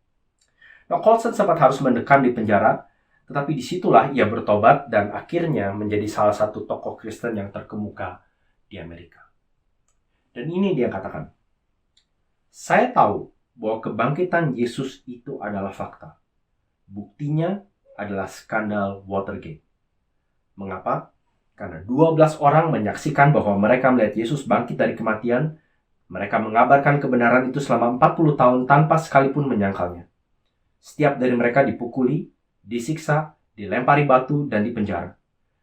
Nah, Colson sempat harus mendekam di penjara, tetapi disitulah ia bertobat dan akhirnya menjadi salah satu tokoh Kristen yang terkemuka di Amerika. Dan ini dia katakan, "Saya tahu bahwa kebangkitan Yesus itu adalah fakta. Buktinya adalah skandal Watergate. Mengapa? Karena 12 orang menyaksikan bahwa mereka melihat Yesus bangkit dari kematian. Mereka mengabarkan kebenaran itu selama 40 tahun tanpa sekalipun menyangkalnya. Setiap dari mereka dipukuli, disiksa, dilempari batu, dan dipenjara.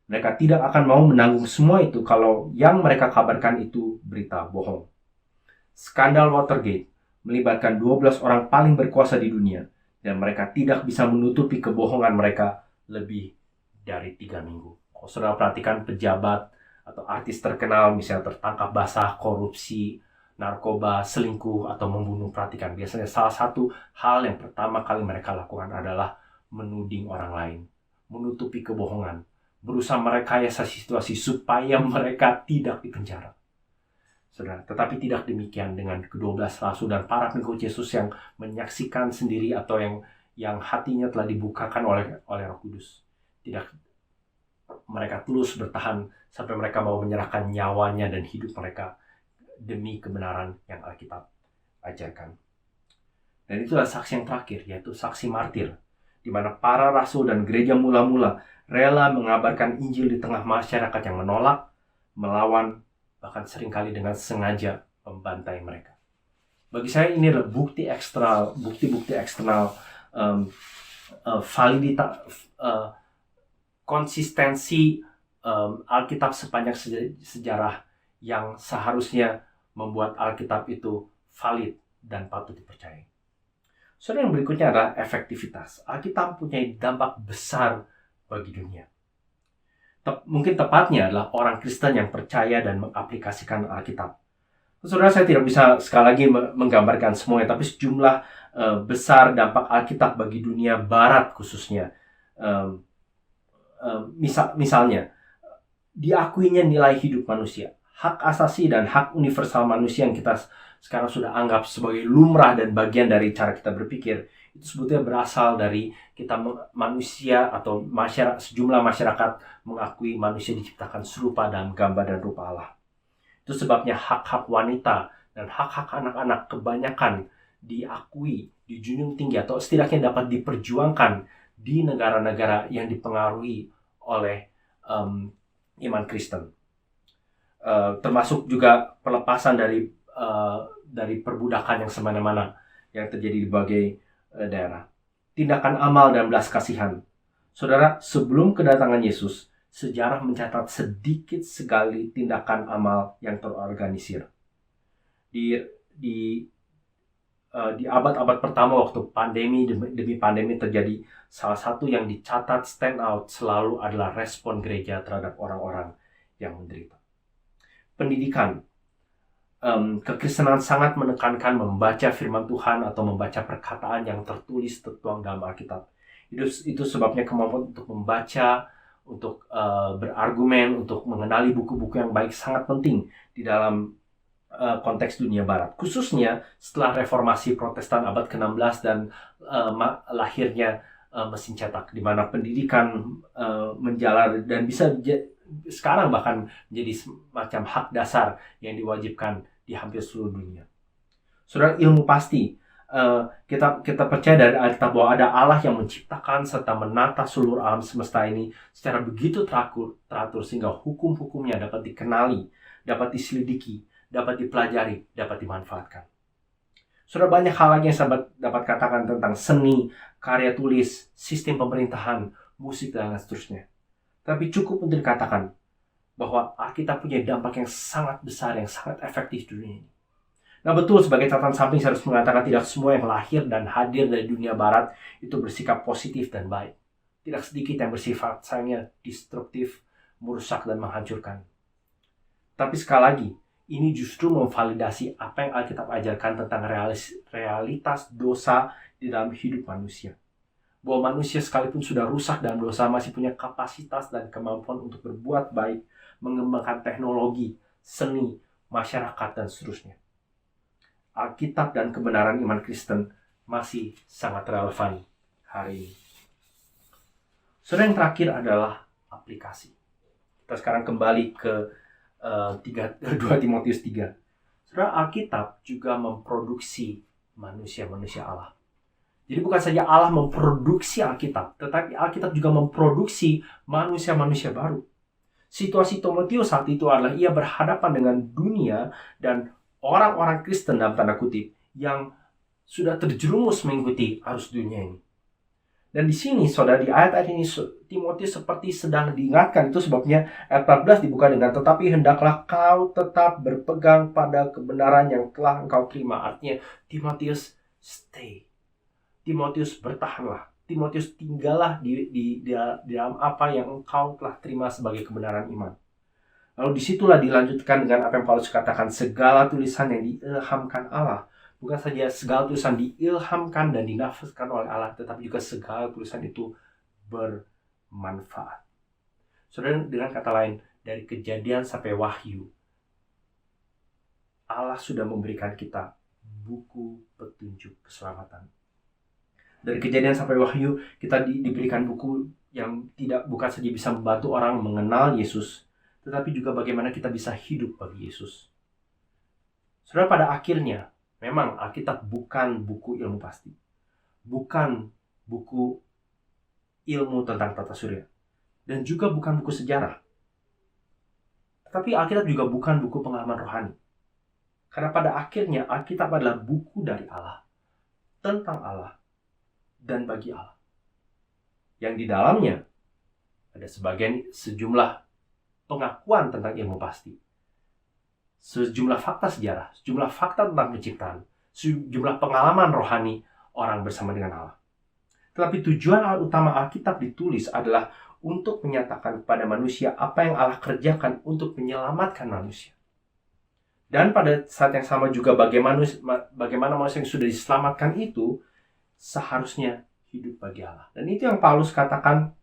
Mereka tidak akan mau menanggung semua itu kalau yang mereka kabarkan itu berita bohong. Skandal Watergate melibatkan 12 orang paling berkuasa di dunia, dan mereka tidak bisa menutupi kebohongan mereka lebih dari 3 minggu. Kalau saudara perhatikan pejabat atau artis terkenal misalnya tertangkap basah, korupsi, narkoba, selingkuh, atau membunuh, perhatikan biasanya salah satu hal yang pertama kali mereka lakukan adalah menuding orang lain, menutupi kebohongan, berusaha merekayasa situasi supaya mereka tidak dipenjara. Saudara, tetapi tidak demikian dengan ke-12 rasul dan para pengikut Yesus yang menyaksikan sendiri atau yang hatinya telah dibukakan oleh Roh Kudus. Tidak, mereka terus bertahan sampai mereka mau menyerahkan nyawanya dan hidup mereka demi kebenaran yang Alkitab ajarkan. Dan itulah saksi yang terakhir, yaitu saksi martir, di mana para rasul dan gereja mula-mula rela mengabarkan Injil di tengah masyarakat yang menolak, melawan, bahkan seringkali dengan sengaja membantai mereka. Bagi saya ini adalah bukti eksternal, validitas, konsistensi Alkitab sepanjang sejarah yang seharusnya membuat Alkitab itu valid dan patut dipercayai. Saudara, yang berikutnya adalah efektivitas. Alkitab punya dampak besar bagi dunia. Mungkin tepatnya adalah orang Kristen yang percaya dan mengaplikasikan Alkitab. Saudara, saya tidak bisa sekali lagi menggambarkan semuanya, tapi sejumlah besar dampak Alkitab bagi dunia Barat khususnya. Misalnya, diakuinya nilai hidup manusia, hak asasi dan hak universal manusia yang kita sekarang sudah anggap sebagai lumrah dan bagian dari cara kita berpikir, itu sebetulnya berasal dari kita manusia atau sejumlah masyarakat mengakui manusia diciptakan serupa dalam gambar dan rupa Allah. Itu sebabnya hak-hak wanita dan hak-hak anak-anak kebanyakan diakui, dijunjung tinggi atau setidaknya dapat diperjuangkan di negara-negara yang dipengaruhi oleh iman Kristen. Termasuk juga pelepasan dari perbudakan yang semena-mana yang terjadi di berbagai daerah. Tindakan amal dan belas kasihan. Saudara, sebelum kedatangan Yesus, sejarah mencatat sedikit sekali tindakan amal yang terorganisir. Di abad-abad pertama waktu pandemi demi pandemi terjadi, salah satu yang dicatat stand out selalu adalah respon gereja terhadap orang-orang yang menderita. Pendidikan. Kekristenan sangat menekankan membaca firman Tuhan atau membaca perkataan yang tertulis tertuang dalam Alkitab. Itu sebabnya kemampuan untuk membaca, untuk berargumen, untuk mengenali buku-buku yang baik sangat penting di dalam konteks dunia barat, khususnya setelah reformasi Protestan abad ke-16 dan lahirnya mesin cetak, di mana pendidikan menjalar dan bisa sekarang bahkan menjadi semacam hak dasar yang diwajibkan di hampir seluruh dunia. Saudara, ilmu pasti, kita percaya dari Alkitab bahwa ada Allah yang menciptakan serta menata seluruh alam semesta ini secara begitu teratur sehingga hukum-hukumnya dapat dikenali, dapat diselidiki, dapat dipelajari, dapat dimanfaatkan. Sudah banyak hal lagi yang saya dapat katakan tentang seni, karya tulis, sistem pemerintahan, musik, dan seterusnya. Tapi cukup untuk dikatakan bahwa Alkitab punya dampak yang sangat besar, yang sangat efektif di dunia ini. Nah betul, sebagai catatan samping saya harus mengatakan tidak semua yang lahir dan hadir dari dunia barat itu bersikap positif dan baik. Tidak sedikit yang bersifat sayangnya destruktif, merusak, dan menghancurkan. Tapi sekali lagi, ini justru memvalidasi apa yang Alkitab ajarkan tentang realitas dosa di dalam hidup manusia. Bahwa manusia sekalipun sudah rusak dalam dosa masih punya kapasitas dan kemampuan untuk berbuat baik, mengembangkan teknologi, seni, masyarakat, dan seterusnya. Alkitab dan kebenaran iman Kristen masih sangat relevan hari ini. Saudara, yang terakhir adalah aplikasi. Kita sekarang kembali ke 2 Timotius 3. Saudara, Alkitab juga memproduksi manusia-manusia Allah. Jadi bukan saja Allah memproduksi Alkitab, tetapi Alkitab juga memproduksi manusia-manusia baru. Situasi Timotius saat itu adalah ia berhadapan dengan dunia dan orang-orang Kristen dalam tanda kutip yang sudah terjerumus mengikuti arus dunia ini. Dan di sini, saudara, di ayat-ayat ini Timotius seperti sedang diingatkan. Itu sebabnya ayat 14 dibuka dengan, tetapi hendaklah kau tetap berpegang pada kebenaran yang telah engkau terima. Artinya, Timotius stay. Timotius bertahanlah. Timotius tinggallah di dalam apa yang engkau telah terima sebagai kebenaran iman. Lalu disitulah dilanjutkan dengan apa yang Paulus katakan, segala tulisan yang diilhamkan Allah. Bukan saja segala tulisan diilhamkan dan dinafaskan oleh Allah, tetapi juga segala tulisan itu bermanfaat. Saudara, dengan kata lain, dari Kejadian sampai Wahyu, Allah sudah memberikan kita buku petunjuk keselamatan. Dari Kejadian sampai Wahyu, kita diberikan buku yang bukan saja bisa membantu orang mengenal Yesus, tetapi juga bagaimana kita bisa hidup bagi Yesus. Saudara, pada akhirnya, memang Alkitab bukan buku ilmu pasti. Bukan buku ilmu tentang tata surya. Dan juga bukan buku sejarah. Tetapi Alkitab juga bukan buku pengalaman rohani. Karena pada akhirnya Alkitab adalah buku dari Allah. Tentang Allah. Dan bagi Allah. Yang di dalamnya ada sejumlah pengakuan tentang ilmu pasti. Sejumlah fakta sejarah, sejumlah fakta tentang penciptaan, sejumlah pengalaman rohani orang bersama dengan Allah. Tetapi tujuan utama Alkitab ditulis adalah untuk menyatakan kepada manusia apa yang Allah kerjakan untuk menyelamatkan manusia. Dan pada saat yang sama juga bagaimana manusia yang sudah diselamatkan itu seharusnya hidup bagi Allah. Dan itu yang Paulus katakan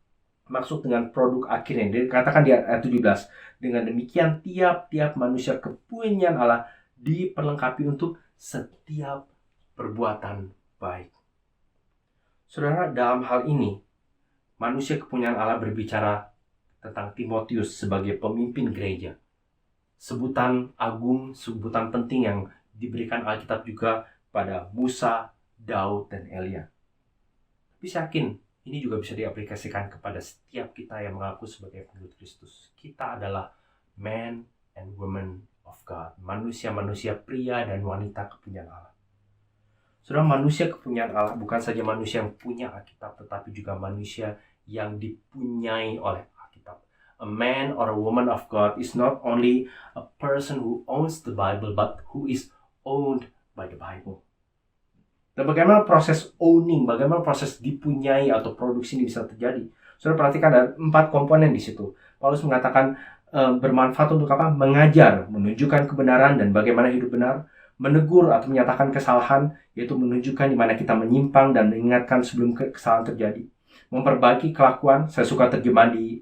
maksud dengan produk akhirnya. Dia katakan di ayat 17, dengan demikian tiap-tiap manusia kepunyaan Allah diperlengkapi untuk setiap perbuatan baik. Saudara, dalam hal ini manusia kepunyaan Allah berbicara tentang Timotius sebagai pemimpin gereja. Sebutan agung, sebutan penting yang diberikan Alkitab juga pada Musa, Daud, dan Elia. Tapi saya yakin ini juga bisa diaplikasikan kepada setiap kita yang mengaku sebagai pengikut Kristus. Kita adalah men and women of God. Manusia-manusia pria dan wanita kepunyaan Allah. Saudara, manusia kepunyaan Allah bukan saja manusia yang punya Alkitab, tetapi juga manusia yang dipunyai oleh Alkitab. A man or a woman of God is not only a person who owns the Bible, but who is owned by the Bible. Dan bagaimana proses owning, bagaimana proses dipunyai atau produksi ini bisa terjadi? Saudara, perhatikan ada 4 komponen di situ. Paulus mengatakan bermanfaat untuk apa? Mengajar, menunjukkan kebenaran dan bagaimana hidup benar. Menegur atau menyatakan kesalahan, yaitu menunjukkan di mana kita menyimpang dan mengingatkan sebelum kesalahan terjadi. Memperbaiki kelakuan, saya suka terjemahan di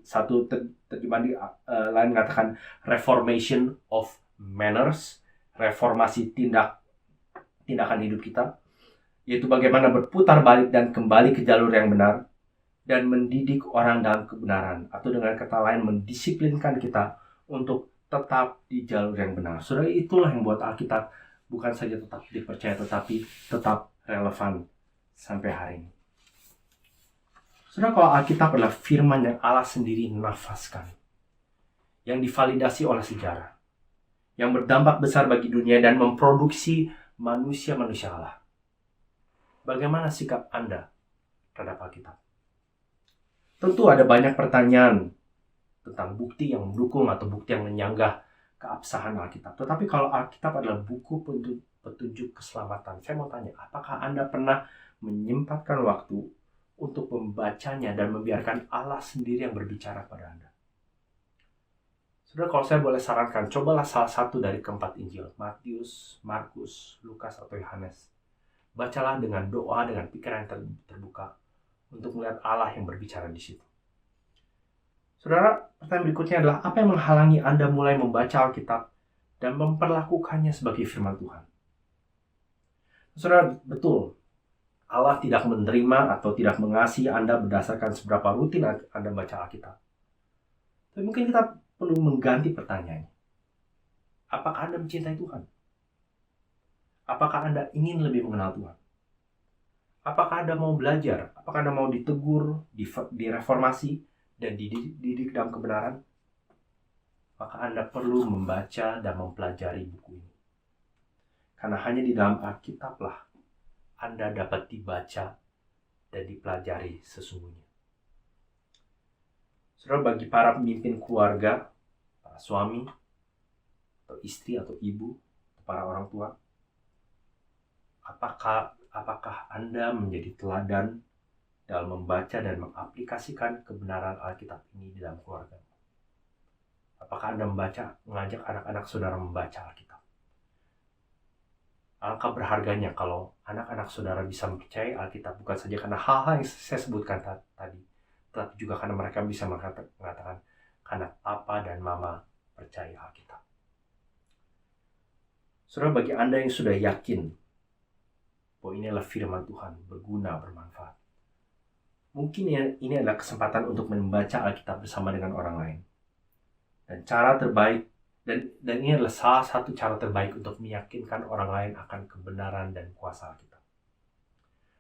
lain mengatakan reformation of manners. reformasi tindakan hidup kita, yaitu bagaimana berputar balik dan kembali ke jalur yang benar, dan mendidik orang dalam kebenaran, atau dengan kata lain mendisiplinkan kita untuk tetap di jalur yang benar. Saudara, itulah yang membuat Alkitab bukan saja tetap dipercaya, tetapi tetap relevan sampai hari ini. Saudara, kalau Alkitab adalah firman yang Allah sendiri nafaskan, yang divalidasi oleh sejarah, yang berdampak besar bagi dunia dan memproduksi manusia-manusia Allah, bagaimana sikap Anda terhadap Alkitab? Tentu ada banyak pertanyaan tentang bukti yang mendukung atau bukti yang menyanggah keabsahan Alkitab. Tetapi kalau Alkitab adalah buku petunjuk keselamatan, saya mau tanya, apakah Anda pernah menyempatkan waktu untuk membacanya dan membiarkan Allah sendiri yang berbicara pada Anda? Saudara, kalau saya boleh sarankan, cobalah salah satu dari keempat Injil, Matius, Markus, Lukas, atau Yohanes. Bacalah dengan doa, dengan pikiran yang terbuka, untuk melihat Allah yang berbicara di situ. Saudara, pertanyaan berikutnya adalah, apa yang menghalangi Anda mulai membaca Alkitab dan memperlakukannya sebagai firman Tuhan? Saudara, betul, Allah tidak menerima atau tidak mengasihi Anda berdasarkan seberapa rutin Anda baca Alkitab. Tapi mungkin kita perlu mengganti pertanyaannya. Apakah Anda mencintai Tuhan? Apakah Anda ingin lebih mengenal Tuhan? Apakah Anda mau belajar? Apakah Anda mau ditegur, direformasi, dan dididik dalam kebenaran? Maka Anda perlu membaca dan mempelajari buku ini. Karena hanya di dalam Alkitablah Anda dapat dibaca dan dipelajari sesungguhnya. Saudara, bagi para pemimpin keluarga, para suami, atau istri, atau ibu, atau para orang tua, apakah Anda menjadi teladan dalam membaca dan mengaplikasikan kebenaran Alkitab ini di dalam keluarga? Apakah Anda mengajak anak-anak saudara membaca Alkitab? Alangkah berharganya kalau anak-anak saudara bisa mempercayai Alkitab bukan saja karena hal-hal yang saya sebutkan tadi, tetapi juga karena mereka bisa mengatakan, karena papa dan mama percaya Alkitab. Saudara, bagi Anda yang sudah yakin bahwa ini adalah firman Tuhan, berguna, bermanfaat, mungkin ini adalah kesempatan untuk membaca Alkitab bersama dengan orang lain. Dan cara terbaik, dan ini adalah salah satu cara terbaik untuk meyakinkan orang lain akan kebenaran dan kuasa Alkitab.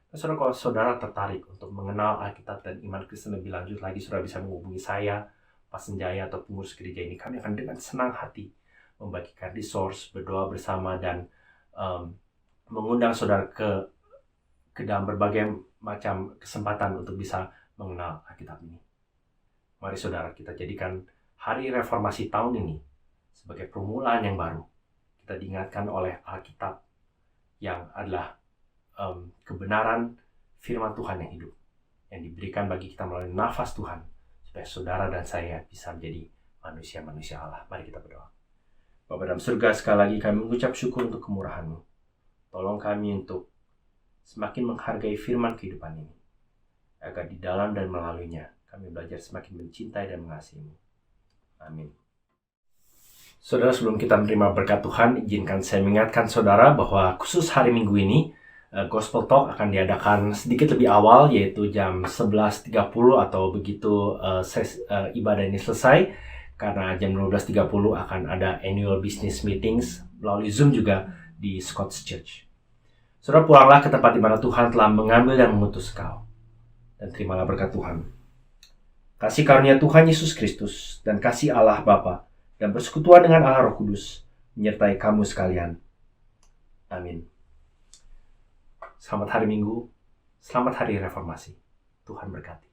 Nah, saudara, kalau saudara tertarik untuk mengenal Alkitab dan iman Kristen lebih lanjut lagi, saudara bisa menghubungi saya, Pak Senjaya, atau pengurus gereja ini. Kami akan dengan senang hati membagikan resource, berdoa bersama, dan mengundang saudara ke dalam berbagai macam kesempatan untuk bisa mengenal Alkitab ini. Mari saudara, kita jadikan Hari Reformasi tahun ini sebagai permulaan yang baru. Kita diingatkan oleh Alkitab yang adalah kebenaran firman Tuhan yang hidup, yang diberikan bagi kita melalui nafas Tuhan, supaya saudara dan saya bisa menjadi manusia-manusia Allah. Mari kita berdoa. Bapa dalam surga, sekali lagi kami mengucap syukur untuk kemurahan-Mu. Tolong kami untuk semakin menghargai firman kehidupan ini, agar di dalam dan melaluinya kami belajar semakin mencintai dan mengasihi-Mu. Amin. Saudara, sebelum kita menerima berkat Tuhan, izinkan saya mengingatkan saudara bahwa khusus hari Minggu ini, Gospel Talk akan diadakan sedikit lebih awal, yaitu jam 11.30 atau begitu ibadah ini selesai, karena jam 12.30 akan ada annual business meetings melalui Zoom juga di Scott's Church. Saudara, pulanglah ke tempat di mana Tuhan telah mengambil dan mengutus kau, dan terimalah berkat Tuhan. Kasih karunia Tuhan Yesus Kristus dan kasih Allah Bapa dan persekutuan dengan Allah Roh Kudus menyertai kamu sekalian. Amin. Selamat hari Minggu, selamat hari Reformasi. Tuhan berkati.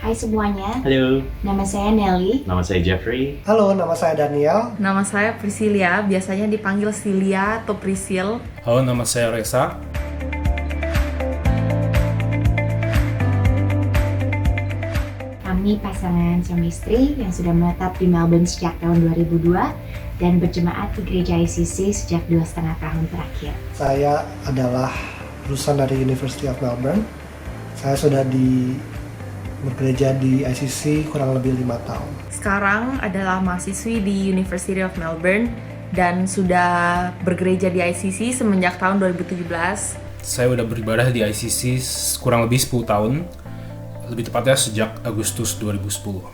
Hai semuanya, Halo, nama saya Nelly. nama saya Jeffrey. Halo, nama saya Daniel. Nama saya Priscilia, biasanya dipanggil Cilia atau Prisil. Halo, nama saya Reza. Kami pasangan suami istri yang sudah menetap di Melbourne sejak tahun 2002 dan berjemaat di gereja ICC sejak 2,5 tahun terakhir. Saya adalah lulusan dari University of Melbourne Saya sudah bekerja di ICC kurang lebih 5 tahun. Sekarang adalah mahasiswi di University of Melbourne dan sudah bergereja di ICC semenjak tahun 2017. Saya udah beribadah di ICC kurang lebih 10 tahun, lebih tepatnya sejak Agustus 2010.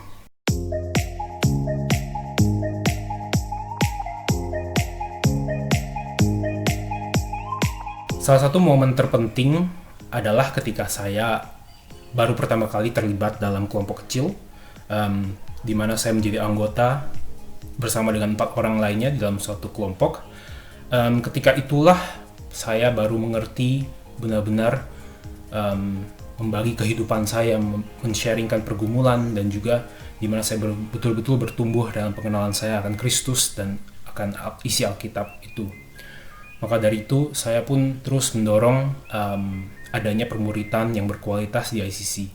Salah satu momen terpenting adalah ketika saya baru pertama kali terlibat dalam kelompok kecil, di mana saya menjadi anggota bersama dengan 4 orang lainnya di dalam suatu kelompok. Ketika itulah saya baru mengerti benar-benar membagi kehidupan saya, men-sharingkan pergumulan, dan juga di mana saya betul-betul bertumbuh dalam pengenalan saya akan Kristus dan akan isi Alkitab itu. Maka dari itu, saya pun terus mendorong adanya permuritan yang berkualitas di ICC.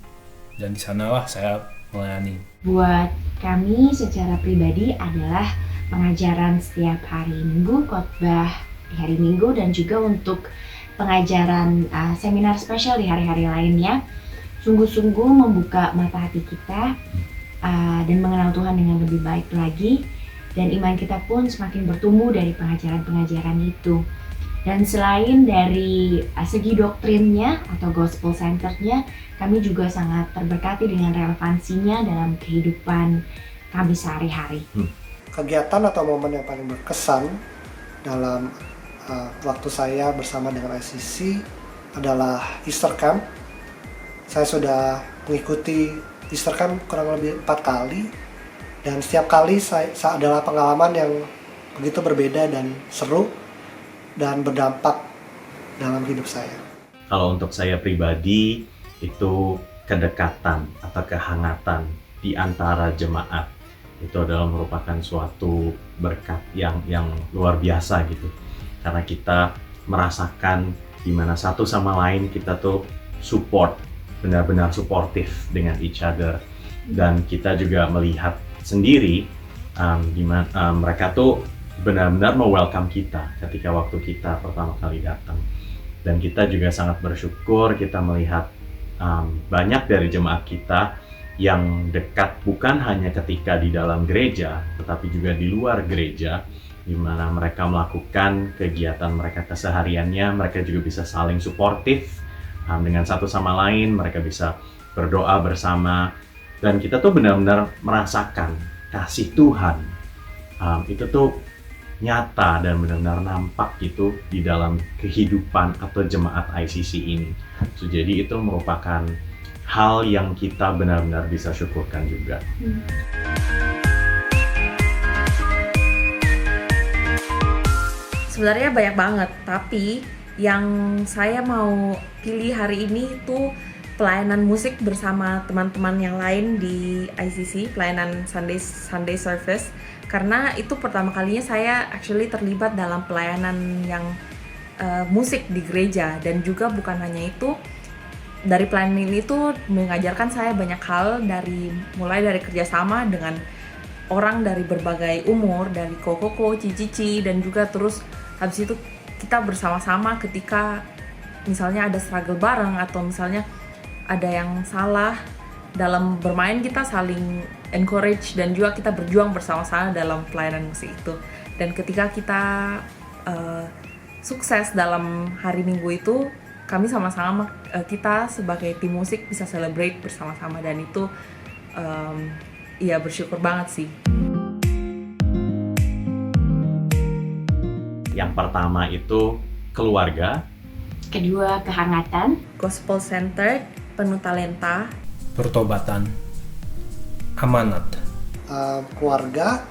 Dan di sanalah saya melayani. Buat kami secara pribadi adalah pengajaran setiap hari Minggu, khotbah di hari Minggu, dan juga untuk pengajaran seminar spesial di hari-hari lainnya. Sungguh-sungguh membuka mata hati kita dan mengenal Tuhan dengan lebih baik lagi. Dan iman kita pun semakin bertumbuh dari pengajaran-pengajaran itu. Dan selain dari segi doktrinnya atau gospel centerednya, kami juga sangat terberkati dengan relevansinya dalam kehidupan kami sehari-hari. Kegiatan atau momen yang paling berkesan dalam waktu saya bersama dengan ICC adalah Easter Camp. Saya sudah mengikuti Easter Camp kurang lebih 4 kali. Dan setiap kali saya adalah pengalaman yang begitu berbeda dan seru dan berdampak dalam hidup saya. Kalau untuk saya pribadi, itu kedekatan atau kehangatan di antara jemaat itu adalah merupakan suatu berkat yang luar biasa gitu. Karena kita merasakan di mana satu sama lain kita tuh support, benar-benar suportif dengan each other. Dan kita juga melihat sendiri gimana mereka tuh benar-benar welcome kita ketika waktu kita pertama kali datang. Dan kita juga sangat bersyukur kita melihat banyak dari jemaat kita yang dekat bukan hanya ketika di dalam gereja, tetapi juga di luar gereja, di mana mereka melakukan kegiatan mereka kesehariannya. Mereka juga bisa saling suportif dengan satu sama lain, mereka bisa berdoa bersama. Dan kita tuh benar-benar merasakan kasih Tuhan. Itu tuh nyata dan benar-benar nampak gitu di dalam kehidupan atau jemaat ICC ini. So, jadi itu merupakan hal yang kita benar-benar bisa syukurkan juga. Sebenarnya banyak banget, tapi yang saya mau pilih hari ini tuh pelayanan musik bersama teman-teman yang lain di ICC, pelayanan Sunday service, karena itu pertama kalinya saya actually terlibat dalam pelayanan yang musik di gereja. Dan juga bukan hanya itu, dari pelayanan ini tuh mengajarkan saya banyak hal, mulai dari kerjasama dengan orang dari berbagai umur, dari koko, cici, dan juga terus habis itu kita bersama-sama ketika misalnya ada struggle bareng atau misalnya ada yang salah dalam bermain, kita saling encourage dan juga kita berjuang bersama-sama dalam pelayanan musik itu. Dan ketika kita sukses dalam hari Minggu itu, kami sama-sama kita sebagai tim musik bisa celebrate bersama-sama, dan itu ya bersyukur banget sih. Yang pertama itu keluarga, kedua kehangatan, gospel centered, penuh talenta, pertobatan, amanat, keluarga,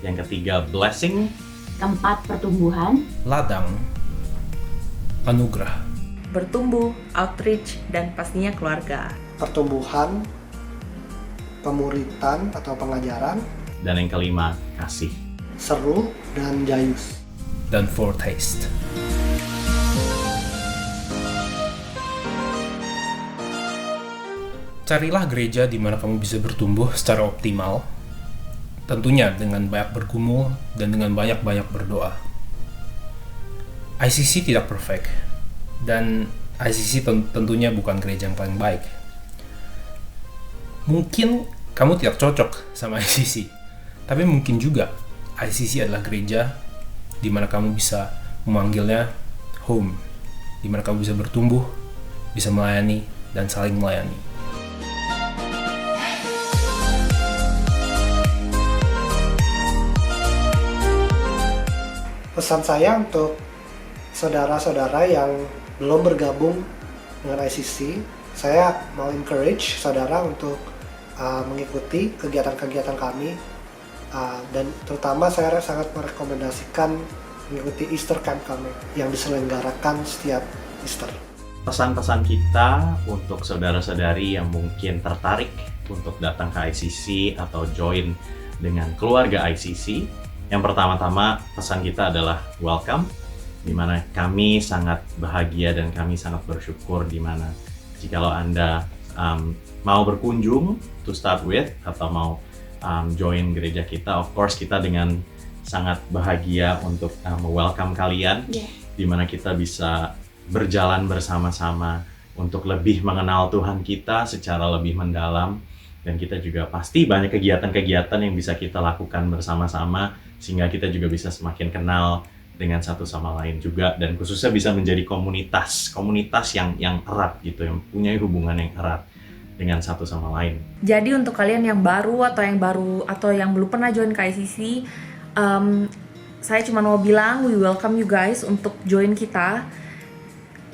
yang ketiga blessing, keempat pertumbuhan, ladang, anugerah, bertumbuh, outreach, dan pastinya keluarga. pertumbuhan, pemuritan atau pengajaran, dan yang kelima kasih. seru, dan jayus. dan foretaste. Carilah gereja di mana kamu bisa bertumbuh secara optimal, tentunya dengan banyak bergumul dan dengan banyak-banyak berdoa. ICC tidak perfect, dan ICC tentunya bukan gereja yang paling baik. Mungkin kamu tidak cocok sama ICC, tapi mungkin juga ICC adalah gereja di mana kamu bisa memanggilnya home, di mana kamu bisa bertumbuh, bisa melayani, dan saling melayani. Pesan saya untuk saudara-saudara yang belum bergabung dengan ICC, saya mau encourage saudara untuk mengikuti kegiatan-kegiatan kami, dan terutama saya sangat merekomendasikan mengikuti Easter Camp kami yang diselenggarakan setiap Easter. Pesan-pesan kita untuk saudara-saudari yang mungkin tertarik untuk datang ke ICC atau join dengan keluarga ICC, yang pertama-tama pesan kita adalah welcome, di mana kami sangat bahagia dan kami sangat bersyukur di mana jikalau Anda mau berkunjung to start with atau mau join gereja kita, of course kita dengan sangat bahagia untuk welcome kalian, di mana kita bisa berjalan bersama-sama untuk lebih mengenal Tuhan kita secara lebih mendalam, dan kita juga pasti banyak kegiatan-kegiatan yang bisa kita lakukan bersama-sama sehingga kita juga bisa semakin kenal dengan satu sama lain juga, dan khususnya bisa menjadi komunitas yang erat gitu, yang punya hubungan yang erat dengan satu sama lain. Jadi untuk kalian yang baru atau yang belum pernah join ke ICC, saya cuma mau bilang we welcome you guys untuk join kita.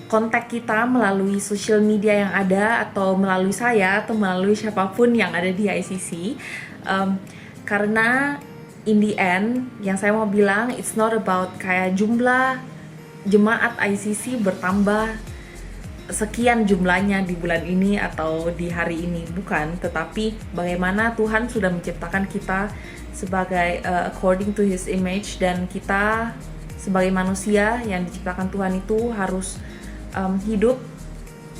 Kontak kita melalui social media yang ada, atau melalui saya, atau melalui siapapun yang ada di ICC. Karena in the end, yang saya mau bilang, it's not about kayak jumlah jemaat ICC bertambah sekian jumlahnya di bulan ini atau di hari ini, bukan. Tetapi bagaimana Tuhan sudah menciptakan kita sebagai according to His image, dan kita sebagai manusia yang diciptakan Tuhan itu harus hidup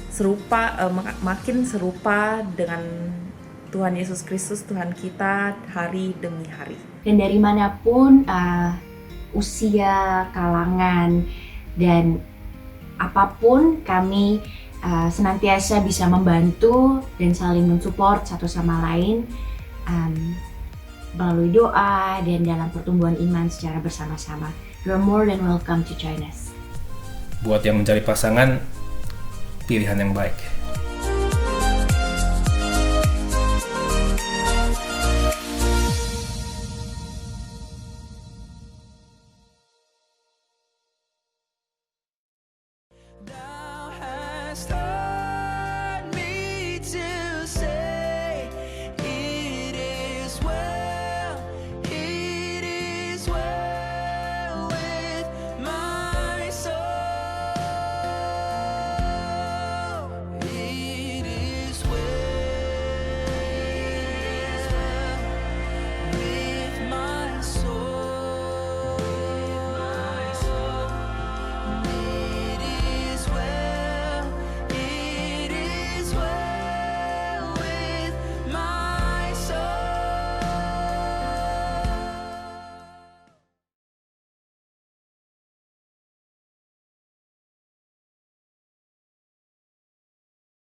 serupa, makin serupa dengan Tuhan Yesus Kristus, Tuhan kita, hari demi hari. Dan dari manapun usia, kalangan, dan apapun, kami senantiasa bisa membantu dan saling mensupport satu sama lain melalui doa dan dalam pertumbuhan iman secara bersama-sama. You're more than welcome to join us. Buat yang mencari pasangan, pilihan yang baik. Dan